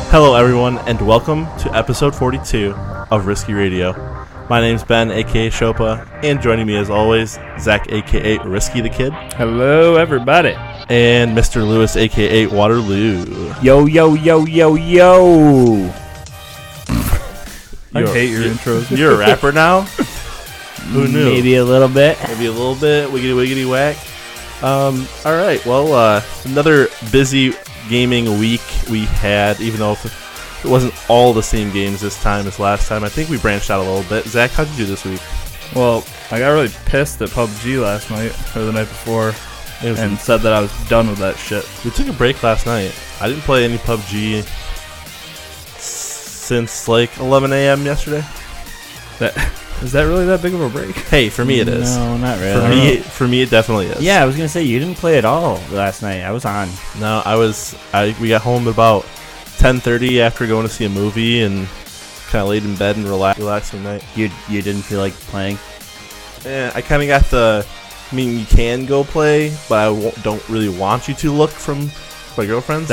Hello everyone, and welcome to episode 42 of Risky Radio. My name's Ben, aka Shopa, and joining me as always, Zach, aka Risky the Kid. Hello everybody. And Mr. Lewis, aka Waterloo. Yo, yo, yo, yo, yo. I hate your intros. You're a rapper now? Who knew? Maybe a little bit. Maybe a little bit. Wiggity, wiggity, whack. Alright, well, another busy gaming week we had, even though it wasn't all the same games this time as last time. I think we branched out a little bit. Zach, how'd you do this week? Well, I got really pissed at PUBG last night, or the night before, and said that I was done with that shit. We took a break last night. I didn't play any PUBG since like 11 a.m. yesterday. Is that really that big of a break? Hey, for me it is. No, not really. For me it definitely is. Yeah, I was going to say, you didn't play at all last night. I was on. No, we got home at about 10:30 after going to see a movie and kind of laid in bed and relaxing night. You didn't feel like playing? Yeah, I kind of got you can go play, but I don't really want you to look from my girlfriend.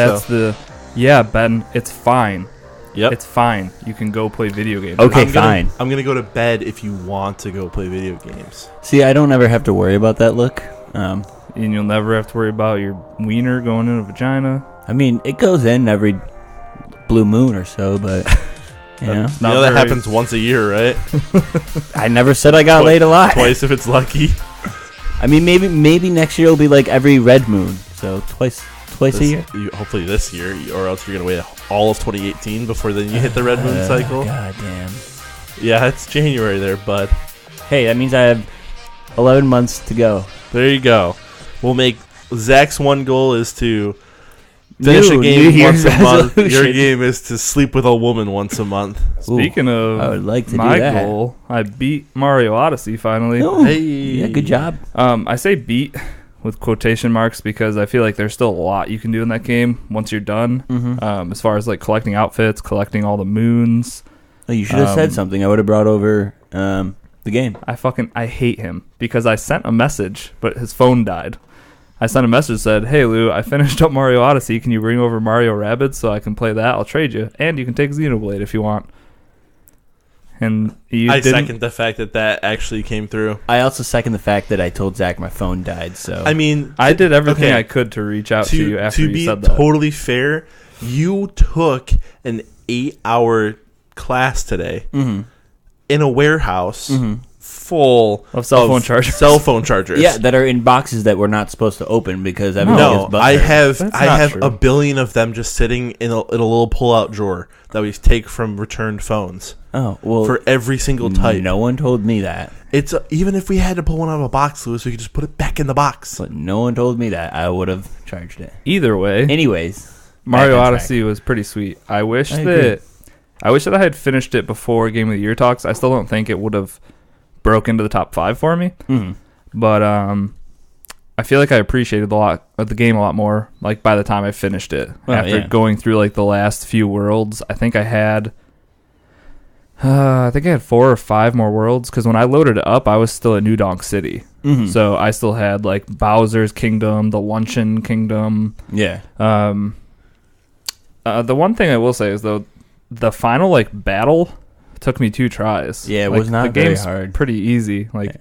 Yeah, Ben, it's fine. Yep. It's fine. You can go play video games. Okay, fine. I'm going to go to bed if you want to go play video games. See, I don't ever have to worry about that look. And you'll never have to worry about your wiener going in a vagina. I mean, it goes in every blue moon or so, but, you know. That happens once a year, right? I never said I got laid a lot. Twice if it's lucky. I mean, maybe next year it'll be like every red moon, so twice a year. Hopefully this year, or else you're going to wait all of 2018 before then you hit the red moon cycle. God damn. Yeah, it's January there, bud. Hey, that means I have 11 months to go. There you go. We'll make Zach's one goal is to finish a game once a month. Your game is to sleep with a woman once a month. Speaking of I would like to my do that. goal, I beat Mario Odyssey finally. Oh, hey. Yeah, good job. I say beat with quotation marks because I feel like there's still a lot you can do in that game once you're done. Mm-hmm. As far as like collecting outfits, collecting all the moons. Oh, you should have said something. I would have brought over the game. I hate him because I sent a message, but his phone died. I sent a message that said, "Hey Lou, I finished up Mario Odyssey. Can you bring over Mario Rabbids so I can play that? I'll trade you, and you can take Xenoblade if you want." And I second the fact that actually came through. I also second the fact that I told Zach my phone died. So I mean, I did everything I could to reach out to you after you said that. To be totally fair, you took an 8-hour class today in a warehouse full of cell phone chargers. Cell phone chargers. Yeah, that are in boxes that we're not supposed to open because I have a billion of them just sitting in a little pull-out drawer that we take from returned phones. Oh, well, for every single type. No one told me that. It's even if we had to pull one out of a box, Lewis, we could just put it back in the box. But no one told me that. I would have charged it. Either way. Anyways, Mario Odyssey was pretty sweet. I wish that I had finished it before Game of the Year talks. I still don't think it would have broke into the top 5 for me. Mm-hmm. But I feel like I appreciated the game a lot more. Like by the time I finished it, after going through like the last few worlds, I think I had 4 or 5 more worlds. Because when I loaded it up, I was still at New Donk City, so I still had like Bowser's Kingdom, the Luncheon Kingdom. Yeah. The one thing I will say is though, the final like battle took me 2 tries. Yeah, it was not very hard. Pretty easy. Like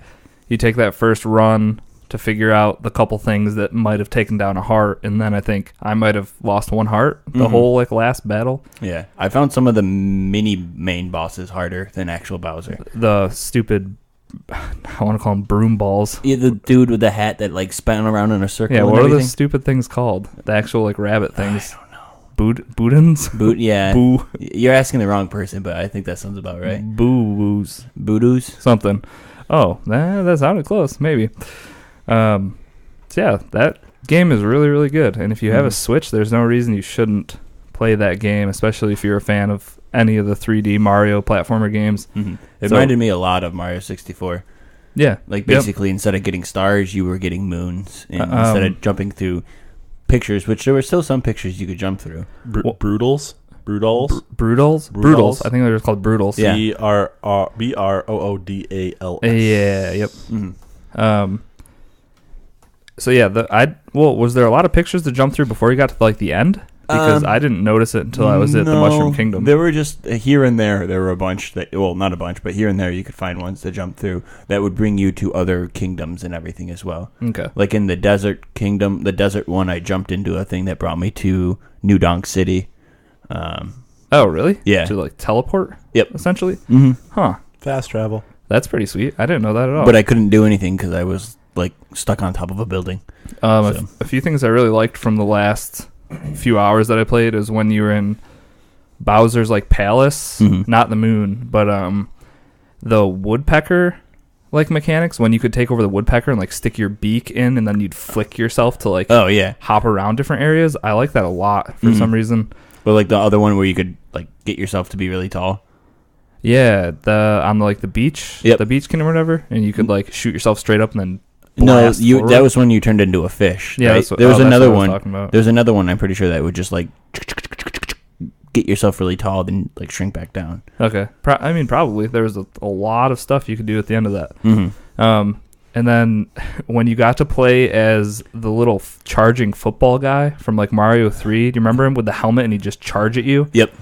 you take that first run to figure out the couple things that might have taken down a heart, and then I think I might have lost 1 heart the whole like last battle. Yeah, I found some of the mini main bosses harder than actual Bowser. The stupid, I want to call them broom balls. Yeah, the dude with the hat that like spun around in a circle. Yeah, and what everything. are the stupid things called? The actual like rabbit things. I don't know. Boudins? Yeah. Boo. You're asking the wrong person, but I think that sounds about right. Boo-woos. Boodoos? Something. Oh, that sounded close. Maybe. So yeah, that game is really, really good. And if you have a Switch, there's no reason you shouldn't play that game, especially if you're a fan of any of the 3D Mario platformer games. It reminded me a lot of Mario 64. Yeah. Like, basically, instead of getting stars, you were getting moons. And instead of jumping through pictures, which there were still some pictures you could jump through. Brutals? Brutals. I think they're just called Brutals. Yeah. Broodals. Yeah, yep. So yeah, was there a lot of pictures to jump through before you got to like the end? Because I didn't notice it until I was at the Mushroom Kingdom. There were just here and there were a bunch not a bunch, but here and there you could find ones to jump through that would bring you to other kingdoms and everything as well. Okay. Like in the Desert Kingdom, the desert one, I jumped into a thing that brought me to New Donk City. Oh, really? Yeah. To like teleport? Yep. Essentially? Mm-hmm. Huh. Fast travel. That's pretty sweet. I didn't know that at all. But I couldn't do anything because I was like stuck on top of a building. A few things I really liked from the last few hours that I played is when you were in Bowser's like palace, not the moon, but the woodpecker like mechanics when you could take over the woodpecker and like stick your beak in and then you'd flick yourself to like hop around different areas. I like that a lot for some reason. But like the other one where you could like get yourself to be really tall. Yeah, on like the beach, the beach kingdom or whatever, and you could like shoot yourself straight up and then blast forward. That was when you turned into a fish. Yeah, right? There was another one. There's another one I'm pretty sure that would just like get yourself really tall, then like shrink back down. Okay, I mean probably there was a lot of stuff you could do at the end of that. And then when you got to play as the little charging football guy from like Mario 3, do you remember him with the helmet and he'd just charge at you? Yep.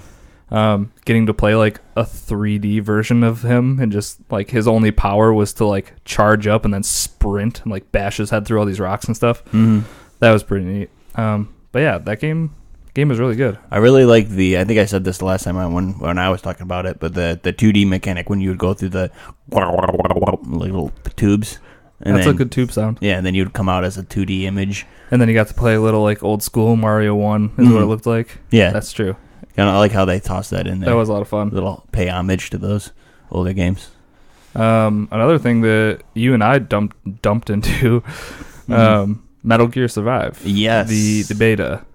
Getting to play like a 3D version of him and just like his only power was to like charge up and then sprint and like bash his head through all these rocks and stuff. That was pretty neat. But yeah, that game was really good. I really like I think I said this the last time when I was talking about it, but the 2D mechanic when you would go through the little tubes. And That's a good tube sound. Yeah, and then you'd come out as a 2D image. And then you got to play a little like old school Mario 1 is what it looked like. Yeah. That's true. Kind of like how they tossed that in there. That was a lot of fun. A little pay homage to those older games. Another thing that you and I dumped into, Metal Gear Survive. Yes. The beta.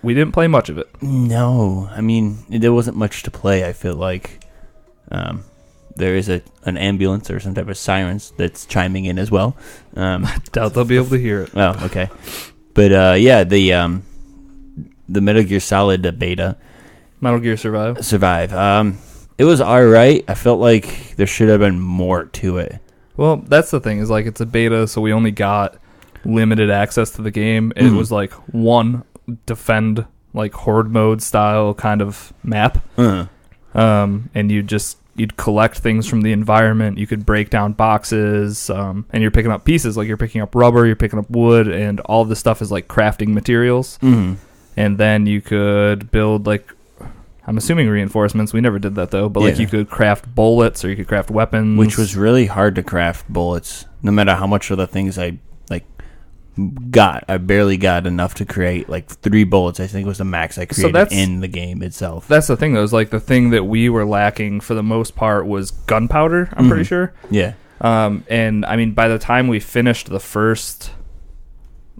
We didn't play much of it. No. I mean, there wasn't much to play, I feel like. There is an ambulance or some type of sirens that's chiming in as well. I doubt they'll be able to hear it. Oh, okay. But yeah, the Metal Gear Solid beta. Metal Gear Survive. It was alright. I felt like there should have been more to it. Well, that's the thing, is like it's a beta, so we only got limited access to the game. It was like one defend, like horde mode style kind of map. And you'd collect things from the environment. You could break down boxes, and you're picking up pieces. Like you're picking up rubber, you're picking up wood, and all of this stuff is like crafting materials. And then you could build like, I'm assuming reinforcements. We never did that though, but like you could craft bullets or you could craft weapons. Which was really hard to craft bullets, no matter how much of the things I got. I barely got enough to create like 3 bullets. I think was the max I created in the game itself. That's the thing though, is like the thing that we were lacking for the most part was gunpowder, I'm pretty sure. Yeah. And I mean by the time we finished the first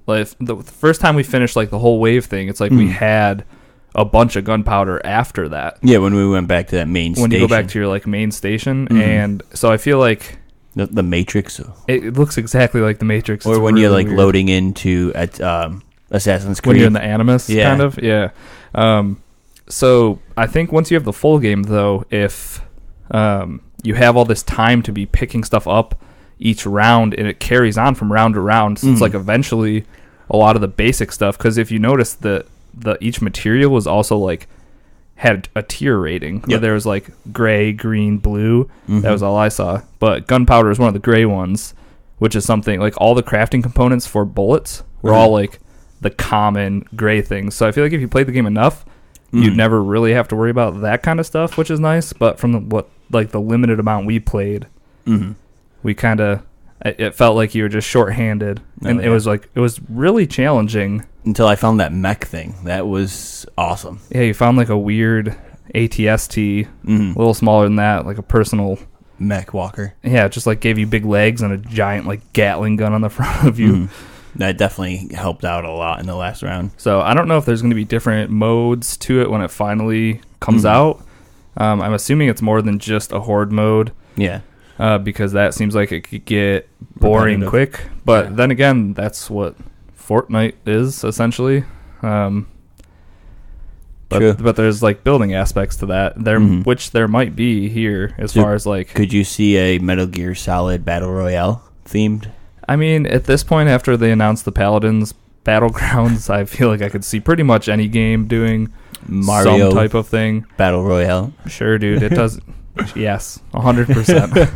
time we finished like the whole wave thing, it's like we had a bunch of gunpowder after that. Yeah, when we went back to that main station. When you go back to your like main station, and so I feel like the Matrix. It looks exactly like the Matrix. Or when you're like weird. Loading into Assassin's Creed. When you're in the Animus, kind of. Yeah. So I think once you have the full game, though, if you have all this time to be picking stuff up each round, and it carries on from round to round, so it's like eventually a lot of the basic stuff. Because if you notice that each material was also like had a tier rating where there was like gray, green, blue. That was all I saw. But gunpowder is one of the gray ones, which is something like all the crafting components for bullets were all like the common gray things. So I feel like if you played the game enough, you'd never really have to worry about that kind of stuff, which is nice. But from the limited amount we played, we kind of, it felt like you were just shorthanded. And it was really challenging until I found that mech thing. That was awesome. Yeah, you found like a weird ATST, a little smaller than that, like a personal mech walker. Yeah, it just like gave you big legs and a giant like Gatling gun on the front of you. That definitely helped out a lot in the last round. So I don't know if there's going to be different modes to it when it finally comes out. I'm assuming it's more than just a horde mode. Yeah. Because that seems like it could get boring quick. But then again, that's what Fortnite is essentially. True. But there's like building aspects to that, which there might be here as far as like. Could you see a Metal Gear Solid Battle Royale themed? I mean, at this point, after they announced the Paladins Battlegrounds, I feel like I could see pretty much any game doing Mario some type of thing. Battle Royale. Sure, dude. It does. Yes, 100%.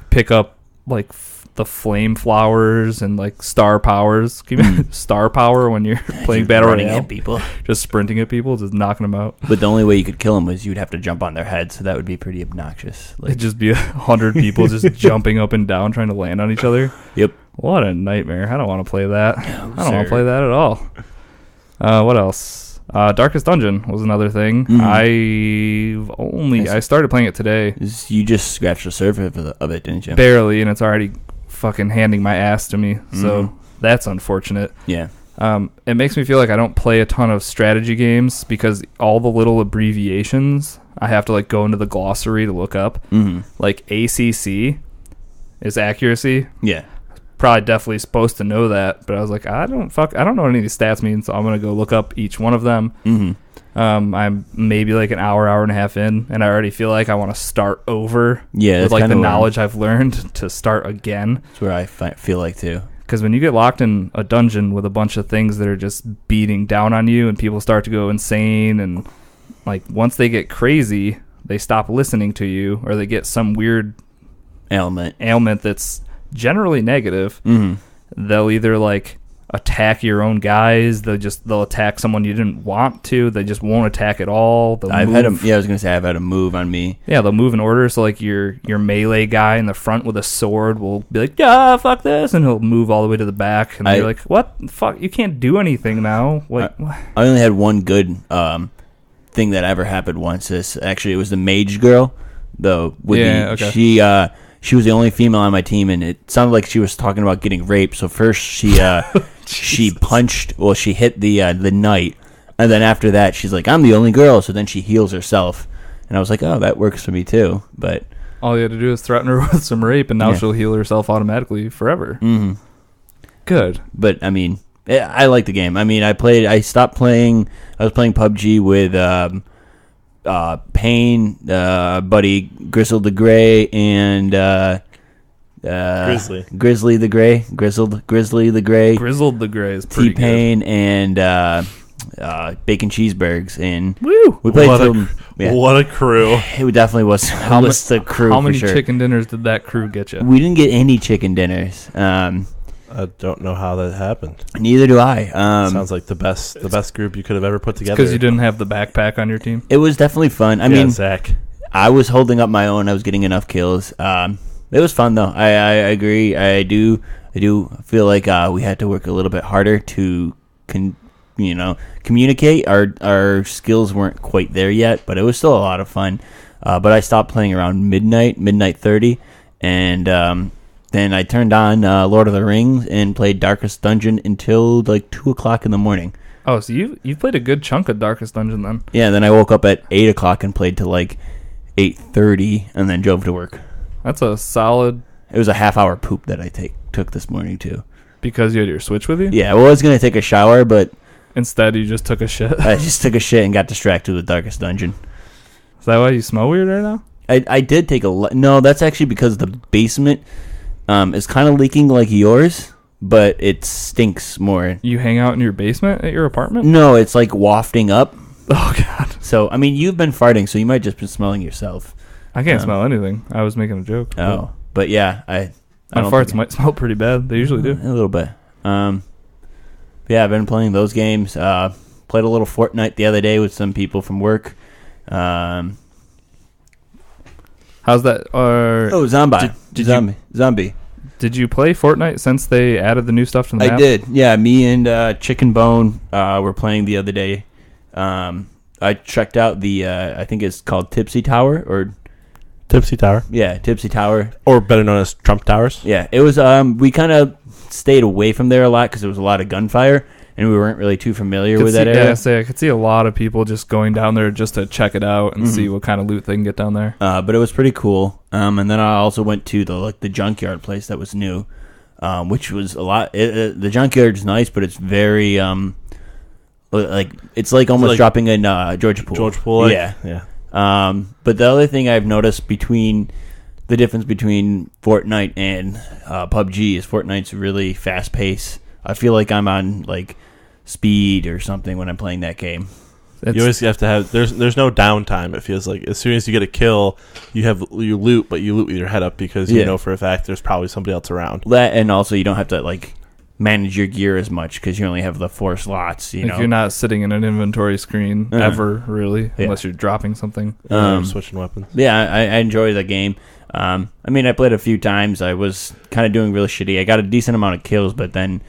Pick up like the flame flowers and like star powers. Can you imagine star power when you're playing Battle Royale? At people. Just sprinting at people, just knocking them out. But the only way you could kill them was you'd have to jump on their head, so that would be pretty obnoxious. It'd just be 100 people just jumping up and down trying to land on each other. Yep. What a nightmare. I don't want to play that. No, I don't want to play that at all. What else? Darkest Dungeon was another thing. I started playing it today. You just scratched the surface of it, didn't you? Barely, and it's already fucking handing my ass to me. So that's unfortunate. Yeah. It makes me feel like I don't play a ton of strategy games because all the little abbreviations I have to like go into the glossary to look up. Like ACC is accuracy. Yeah. Probably definitely supposed to know that, but I was like, I don't know what any of these stats mean, so I'm gonna go look up each one of them. I'm maybe like an hour and a half in, and I already feel like I want to start over. Yeah, with like the knowledge I've learned to start again. That's where I feel like too. Because when you get locked in a dungeon with a bunch of things that are just beating down on you, and people start to go insane, and like once they get crazy, they stop listening to you, or they get some weird ailment that's generally negative. They'll either like attack your own guys, they'll attack someone you didn't want to, they just won't attack at all. I was gonna say I've had a move on me. Yeah, they'll move in order, so like your melee guy in the front with a sword will be like, yeah, fuck this, and he'll move all the way to the back, and you're like, what the fuck, you can't do anything now. Like, I only had one good thing that ever happened once. It was the mage girl though. She was the only female on my team, and it sounded like she was talking about getting raped. So first she she hit the knight, and then after that she's like, I'm the only girl. So then she heals herself, and I was like, oh, that works for me too. But all you had to do is threaten her with some rape, and now she'll heal herself automatically forever. Good. But I mean, I like the game. I mean, I stopped playing. I was playing PUBG with Payne, buddy Grizzle the Gray, and Grizzly the Gray. Grizzly the Gray. Grizzled the Gray is pretty T-Pain good. And Bacon Cheeseburgers, and woo! We played What a crew! It definitely was the crew. How many for sure. chicken dinners did that crew get you? We didn't get any chicken dinners. I don't know how that happened. Neither do I. Sounds like the best group you could have ever put together. Because you didn't have the backpack on your team. It was definitely fun. I mean, Zach. I was holding up my own. I was getting enough kills. It was fun though. I agree. I do feel like we had to work a little bit harder to communicate. Our skills weren't quite there yet, but it was still a lot of fun. But I stopped playing around midnight 30, and then I turned on Lord of the Rings and played Darkest Dungeon until like 2 o'clock in the morning. Oh, so you've played a good chunk of Darkest Dungeon then? Yeah, then I woke up at 8 o'clock and played till like 8:30, and then drove to work. That's a solid. It was a half-hour poop that I took this morning too. Because you had your Switch with you? Yeah, well, I was gonna take a shower, but instead you just took a shit. I just took a shit and got distracted with Darkest Dungeon. Is that why you smell weird right now? I did take no. That's actually because the basement is kind of leaking like yours, but it stinks more. You hang out in your basement at your apartment? No, it's like wafting up. Oh, God. So, I mean, you've been farting, so you might just be smelling yourself. I can't smell anything. I was making a joke. Oh, but yeah, my farts might smell pretty bad. They usually do. A little bit. Yeah, I've been playing those games. Played a little Fortnite the other day with some people from work. How's that? Zombie. Zombie. Did you play Fortnite since they added the new stuff to the map? I did. Yeah, me and Chicken Bone were playing the other day. I checked out the I think it's called Tipsy Tower or Tipsy Tower. Yeah, Tipsy Tower, or better known as Trump Towers. Yeah, it was. We kind of stayed away from there a lot because there was a lot of gunfire, and we weren't really too familiar with that area. Yeah, I could see a lot of people just going down there just to check it out and see what kind of loot they can get down there. But it was pretty cool. And then I also went to the junkyard place that was new, which was a lot. The junkyard's nice, but it's very it's like almost dropping in Georgia Pool. Georgia Pool, yeah. But the other thing I've noticed the difference between Fortnite and PUBG is Fortnite's really fast pace. I feel like I'm on like speed or something when I'm playing that game. You always have to have there's no downtime. It feels like as soon as you get a kill, you loot, but you loot with your head up because you know for a fact there's probably somebody else around. That, and also you don't have to like manage your gear as much because you only have the 4 slots. You know, you're not sitting in an inventory screen ever really, unless you're dropping something. Switching weapons. Yeah, I enjoy the game. I mean, I played a few times. I was kind of doing really shitty. I got a decent amount of kills, but then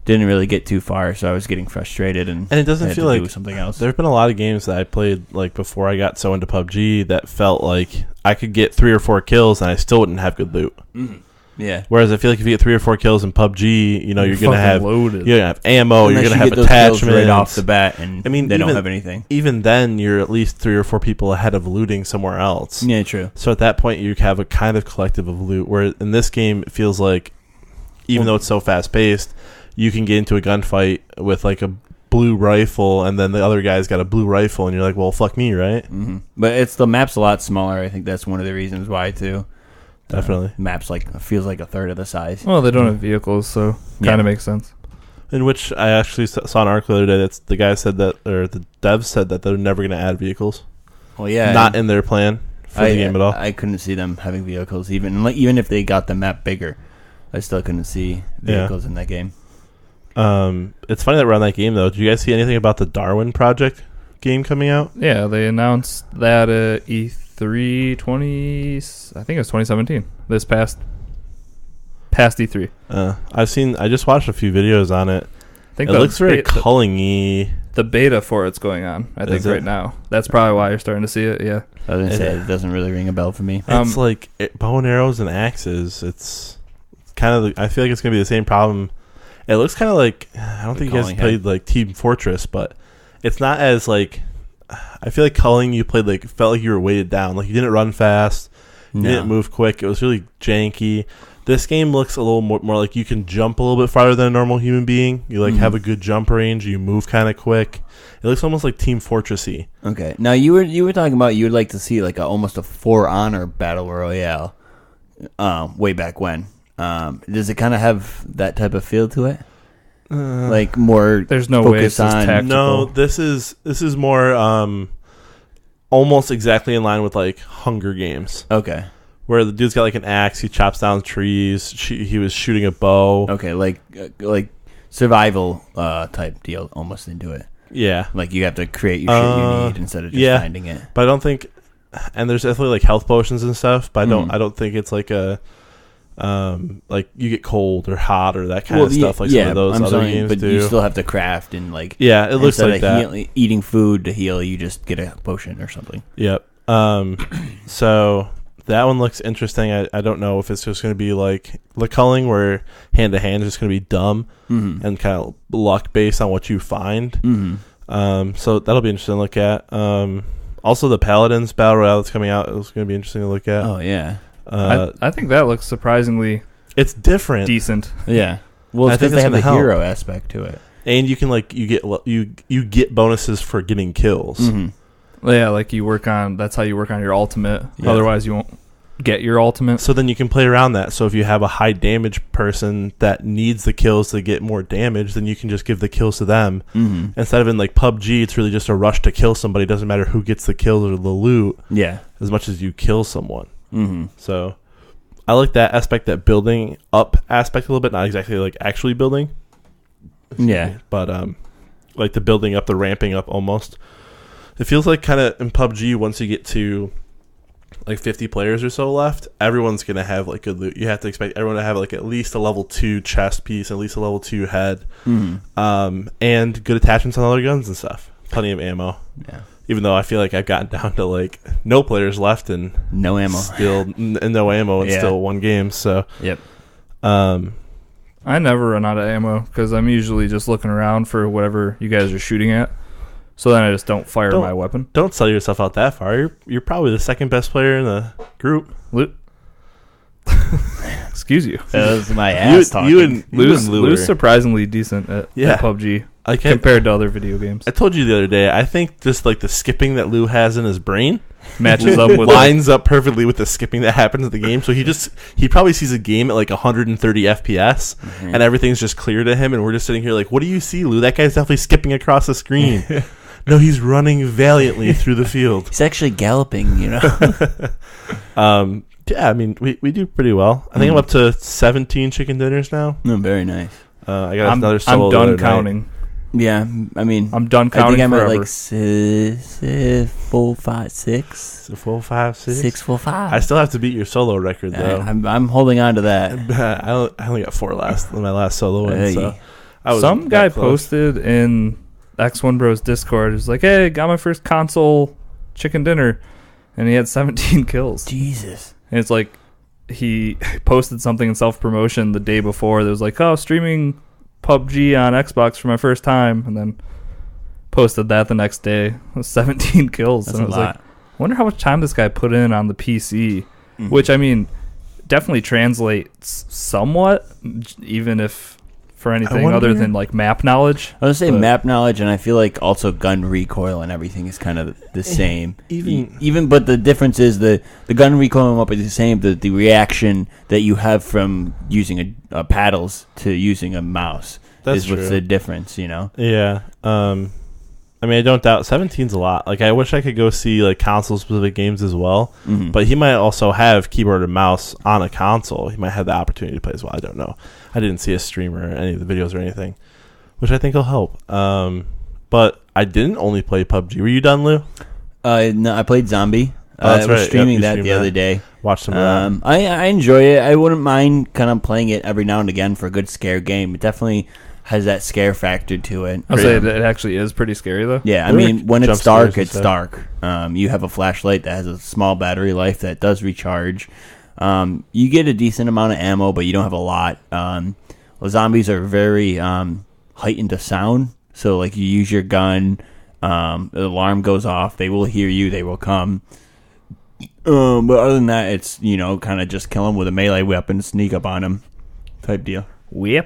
didn't really get too far, so I was getting frustrated and it doesn't feel like something else. There've been a lot of games that I played like before I got so into PUBG that felt like I could get 3 or 4 kills and I still wouldn't have good loot. Mm-hmm. Yeah. Whereas I feel like if you get 3 or 4 kills in PUBG, you know you're gonna have loaded. You're gonna have ammo. You're gonna have attachments right off the bat, and I mean they don't have anything. Even then, you're at least 3 or 4 people ahead of looting somewhere else. Yeah, true. So at that point, you have a kind of collective of loot. Where in this game, it feels like even though it's so fast paced, you can get into a gunfight with like a blue rifle, and then the other guy's got a blue rifle, and you're like, well, fuck me, right? Mm-hmm. But the map's a lot smaller. I think that's one of the reasons why too. Definitely, map's feels like a third of the size. Well, they don't have vehicles, so kind of makes sense. In which I actually saw an article the other day. That's the guy said that, or the devs said that they're never going to add vehicles. Well, yeah, not in their plan for the game at all. I couldn't see them having vehicles, even if they got the map bigger. I still couldn't see vehicles in that game. It's funny that we're on that game though. Did you guys see anything about the Darwin Project game coming out? Yeah, they announced that E3 I think it was 2017. This past E3. I just watched a few videos on it. I think it looks very culling-y. The beta for it's going on, I think, right now. That's probably why you're starting to see it, yeah. I was going to say, it doesn't really ring a bell for me. It's like bow and arrows and axes. It's kind of, I feel like it's going to be the same problem. It looks kind of like, I don't think you guys played like Team Fortress, but it's not as like, I feel like culling you played like, felt like you were weighted down. Like you didn't run fast, you didn't move quick. It was really janky. This game looks a little more like you can jump a little bit farther than a normal human being. You like have a good jump range. You move kind of quick. It looks almost like Team Fortress-y. Okay. Now you were talking about you would like to see like almost a For Honor battle royale, way back when. Does it kind of have that type of feel to it? Like more. There's no way it's on. Tactical. No, this is more almost exactly in line with like Hunger Games. Okay. Where the dude's got like an axe, he chops down trees. He was shooting a bow. Okay, like survival type deal, almost into it. Yeah, like you have to create your shit you need instead of just finding it. But I don't think, and there's definitely like health potions and stuff. But I don't think it's like a like you get cold or hot or that kind of stuff like some of those other games but do. You still have to craft and like it looks like that. Eating food to heal, you just get a potion or something. Yep. So. That one looks interesting. I don't know if it's just going to be like the culling where hand-to-hand is just going to be dumb and kind of luck based on what you find. So that'll be interesting to look at. Also, the Paladins Battle Royale that's coming out is going to be interesting to look at. Oh, yeah. I think that looks surprisingly it's different. Decent. Yeah. Well, it's because they have the hero aspect to it. And you can like you get bonuses for getting kills. Yeah, like that's how you work on your ultimate. Yeah. Otherwise, you won't get your ultimate. So then you can play around that. So if you have a high damage person that needs the kills to get more damage, then you can just give the kills to them. Instead of in like PUBG, it's really just a rush to kill somebody. It doesn't matter who gets the kills or the loot. Yeah, as much as you kill someone. So I like that aspect, that building up aspect a little bit. Not exactly like actually building. Yeah, but like the building up, the ramping up almost. It feels like kind of in PUBG once you get to like 50 players or so left, everyone's gonna have like good loot. You have to expect everyone to have like at least a level 2 chest piece, at least a level 2 head, and good attachments on all their guns and stuff. Plenty of ammo. Yeah. Even though I feel like I've gotten down to like no players left and no ammo, no ammo, and still one game. So yep. I never run out of ammo because I'm usually just looking around for whatever you guys are shooting at. So then I just don't fire my weapon. Don't sell yourself out that far. You're probably the second best player in the group. Loot. Excuse you. That was my ass talking. Lou's surprisingly decent at PUBG compared to other video games. I told you the other day, I think just like the skipping that Lou has in his brain matches up with lines up perfectly with the skipping that happens in the game. So he probably sees a game at like 130 FPS and everything's just clear to him, and we're just sitting here like, what do you see, Lou? That guy's definitely skipping across the screen. No, he's running valiantly through the field. He's actually galloping, you know. Yeah, I mean, we do pretty well. I think I'm up to 17 chicken dinners now. No, very nice. I got another solo. I'm done counting. Night. Yeah, I mean, I'm done counting. I think I'm forever. at like 4, 5, 6. 4, 5, 6. 6, 4, 5. I still have to beat your solo record though. I'm holding on to that. I only got 4 in my last solo win. So some guy posted in X1 Bros Discord. He's like, "Hey, got my first console chicken dinner," and he had 17 kills. Jesus. And it's like he posted something in self-promotion the day before that was like, "Oh, streaming PUBG on Xbox for my first time," and then posted that the next day. It was 17 kills. That's and I was a lot. like, I wonder how much time this guy put in on the PC, which, I mean, definitely translates somewhat, even if for anything other than like map knowledge. I would say map knowledge, and I feel like also gun recoil and everything is kind of the same. Even but the difference is the gun recoil and weapon is the same. The reaction that you have from using a paddles to using a mouse is what's the difference, you know? Yeah. I mean, I don't doubt 17's a lot. Like, I wish I could go see like console-specific games as well. But he might also have keyboard and mouse on a console. He might have the opportunity to play as well. I don't know. I didn't see a stream or any of the videos or anything, which I think will help. But I didn't only play PUBG. Were you done, Lou? No, I played Zombie. I was streaming that the other day. Watched some of that. I enjoy it. I wouldn't mind kind of playing it every now and again for a good scare game. It definitely has that scare factor to it. I'll say it actually is pretty scary, though. Yeah, I mean, when it's dark, it's dark. You have a flashlight that has a small battery life that does recharge. You get a decent amount of ammo, but you don't have a lot. Zombies are very heightened to sound. So, like, you use your gun, the alarm goes off, they will hear you, they will come. But other than that, it's, kind of just kill them with a melee weapon, sneak up on them type deal. Melee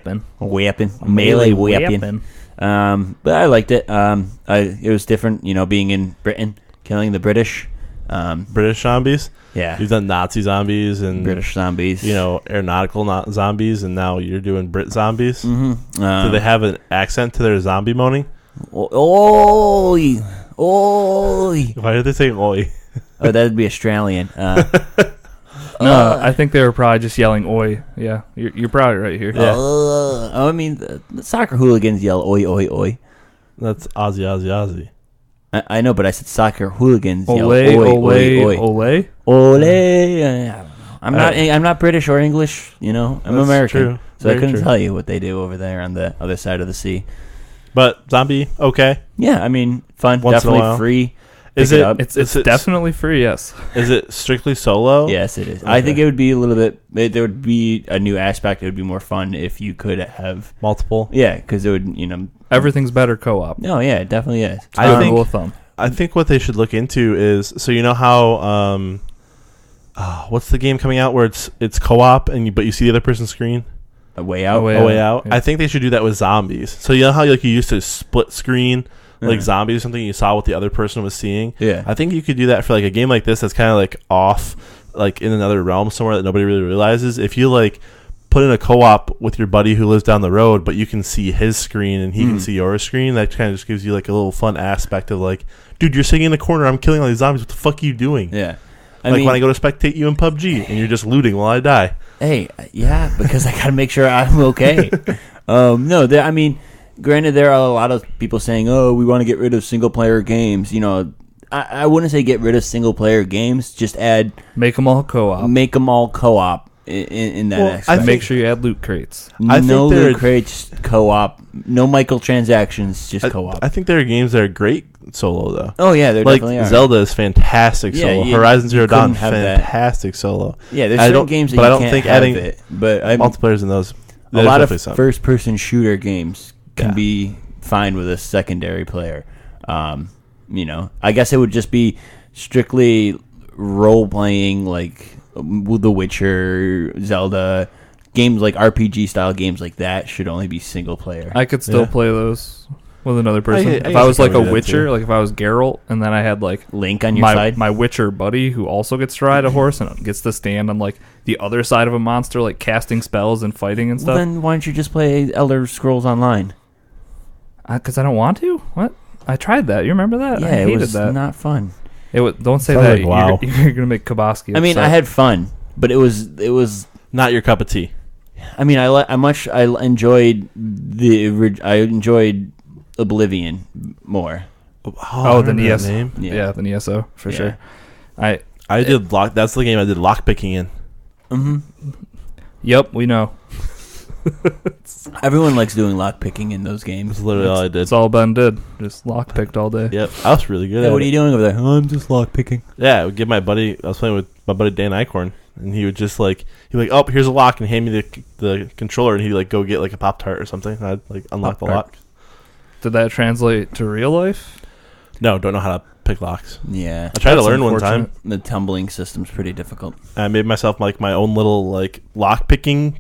weapon. But I liked it. It was different, being in Britain, killing the British. British zombies? Yeah. You've done Nazi zombies and British zombies. Aeronautical zombies, and now you're doing Brit zombies. Mm-hmm. Do they have an accent to their zombie moaning? Oi! Oi! Why did they say oi? Oh, that'd be Australian. No, I think they were probably just yelling "oi." Yeah, you're probably right here. Yeah. I mean, the soccer hooligans yell "oi, oi, oi." That's Aussie. I know, but I said soccer hooligans yell "Ole, "oi, ole, oi, oi, ole." Ole. I'm not British or English. I'm American, true. so I couldn't tell you what they do over there on the other side of the sea. But zombie, okay. Yeah, I mean, fun. Once definitely free. Is it? It's definitely free. Yes. Is it strictly solo? Yes, it is. Okay. I think it would be a little bit. There would be a new aspect. It would be more fun if you could have multiple. Yeah, because it would. Everything's better co-op. No, yeah, it definitely is. I think what they should look into is, so you know how what's the game coming out where it's co-op but you see the other person's screen? A Way Out. A Way Out. Yeah. I think they should do that with zombies. So you know how you used to split screen like zombies or something, you saw what the other person was seeing? Yeah. I think you could do that for like a game like this that's kind of like off, like in another realm somewhere that nobody really realizes. If you like put in a co-op with your buddy who lives down the road, but you can see his screen and he can see your screen, that kind of just gives you like a little fun aspect of like, dude, you're sitting in the corner, I'm killing all these zombies, what the fuck are you doing? Yeah. I mean, when I go to spectate you in PUBG and you're just looting while I die. Hey, yeah, because I gotta make sure I'm okay. Granted, there are a lot of people saying, "Oh, we want to get rid of single-player games." I wouldn't say get rid of single player games. Just make them all co-op. Make them all co-op in that aspect. Make sure you add loot crates. No loot crates, co-op. No microtransactions, just co-op. I think there are games that are great solo though. Oh yeah, there definitely are. Zelda is fantastic solo. Horizon Zero Dawn, fantastic solo. Yeah, there's certain games that you can't have adding it, but multiplayers in those. A lot of first-person shooter games can be fine with a secondary player. I guess it would just be strictly role-playing, like The Witcher, Zelda, games like RPG-style games like that should only be single-player. I could still play those with another person. If I was like a Witcher, like if I was Geralt, and then I had like Link on your side, my Witcher buddy who also gets to ride a horse and gets to stand on like the other side of a monster, like casting spells and fighting and stuff. Well, then why don't you just play Elder Scrolls Online? Because I don't want to. What? I tried that. You remember that? Yeah, I hated it was that. not fun. Don't say that. Like, wow. You're gonna make Kaboski upset. I mean, I had fun, but it was not your cup of tea. I mean, I enjoyed Oblivion more. The NES name. Yeah, the NESO for sure. I did lock. That's the game I did lock picking in. Mm-hmm. Yep, we know. Everyone likes doing lock picking in those games. That's literally all I did. That's all Ben did. Just lock picked all day. Yep, I was really good. Hey, what are you doing over there? Oh, I'm just lock picking. Yeah, I would give my buddy. I was playing with my buddy Dan Eichhorn, and he would just oh, here's a lock, and hand me the controller, and he'd like go get like a Pop-Tart or something, and I'd like unlock the lock. Did that translate to real life? No, don't know how to pick locks. Yeah, I tried to learn one time. The tumbling system's pretty difficult. I made myself like my own little like lock picking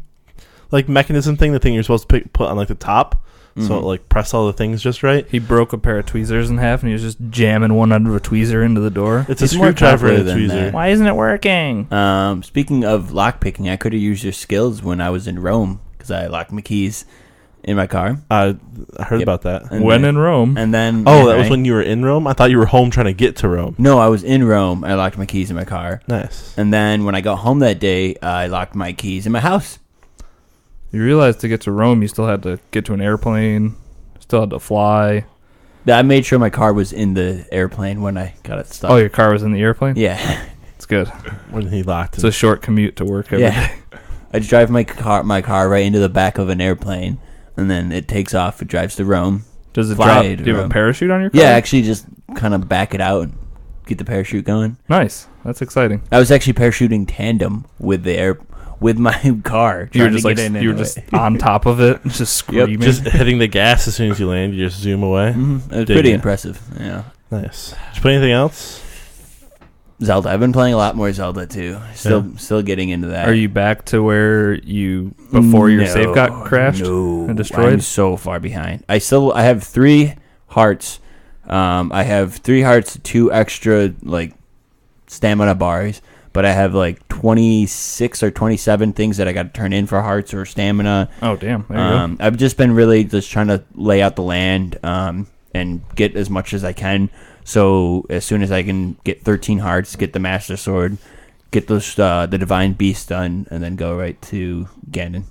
like mechanism thing. The thing you're supposed to put on like the top, so it like press all the things just right. He broke a pair of tweezers in half, and he was just jamming one end of a tweezer into the door. It's a screwdriver and a tweezer. That. Why isn't it working? Speaking of lock picking, I could have used your skills when I was in Rome because I locked my keys in my car. I heard about that. And when in Rome. And then... Oh, that was when you were in Rome? I thought you were home trying to get to Rome. No, I was in Rome. I locked my keys in my car. Nice. And then when I got home that day, I locked my keys in my house. You realized to get to Rome, you still had to get to an airplane, still had to fly. I made sure my car was in the airplane when I got it stuck. Oh, your car was in the airplane? Yeah. It's good. When he locked it. It's a short commute to work every day. I drive my car right into the back of an airplane, and then it takes off. It drives to Rome. Does it drop? Do you have a parachute on your car? Yeah, actually just kind of back it out and get the parachute going. Nice. That's exciting. I was actually parachuting tandem with my car. You were just on top of it, just screaming. Yep, just hitting the gas as soon as you land. You just zoom away. Mm-hmm. It was pretty impressive. Yeah. Nice. Did you play anything else? Zelda. I've been playing a lot more Zelda too. Still getting into that. Are you back to where before your save got crashed and destroyed? I'm so far behind. I have 3 hearts. I have 3 hearts, 2 extra like stamina bars, but I have like 26 or 27 things that I got to turn in for hearts or stamina. Oh damn! There you go. I've just been really just trying to lay out the land and get as much as I can. So as soon as I can get 13 hearts, get the Master Sword, get those the Divine Beast done, and then go right to Ganon.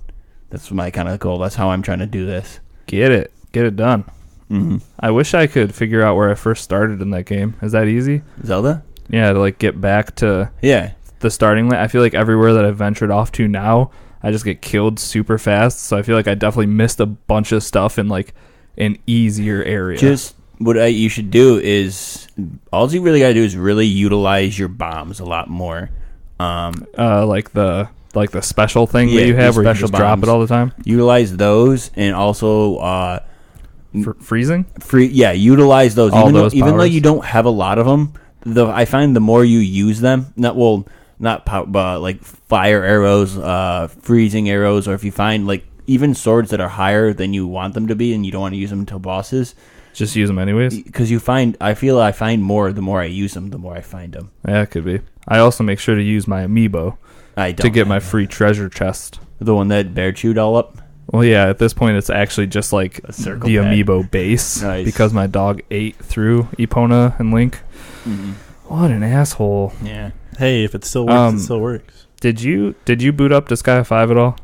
That's my kind of goal. That's how I'm trying to do this. Get it done. Mm-hmm. I wish I could figure out where I first started in that game. Is that easy? Zelda? Yeah, to like get back to the starting line. I feel like everywhere that I've ventured off to now, I just get killed super fast. So I feel like I definitely missed a bunch of stuff in like an easier area. Just what you should do is all you really got to do is really utilize your bombs a lot more. Like the special thing that you have where you just drop it all the time. Utilize those, and also freezing. Utilize those. Even though you don't have a lot of them, I find the more you use them, like fire arrows, freezing arrows, or if you find like even swords that are higher than you want them to be, and you don't want to use them until bosses. Just use them anyways? Because I feel I find more, the more I use them, the more I find them. Yeah, it could be. I also make sure to use my amiibo to get my free treasure chest. The one that bear chewed all up? Well, yeah, at this point, it's actually just like the amiibo base. Nice. Because my dog ate through Epona and Link. Mm-hmm. What an asshole. Yeah. Hey, if it still works, it still works. Did you boot up Disgaea 5 at all?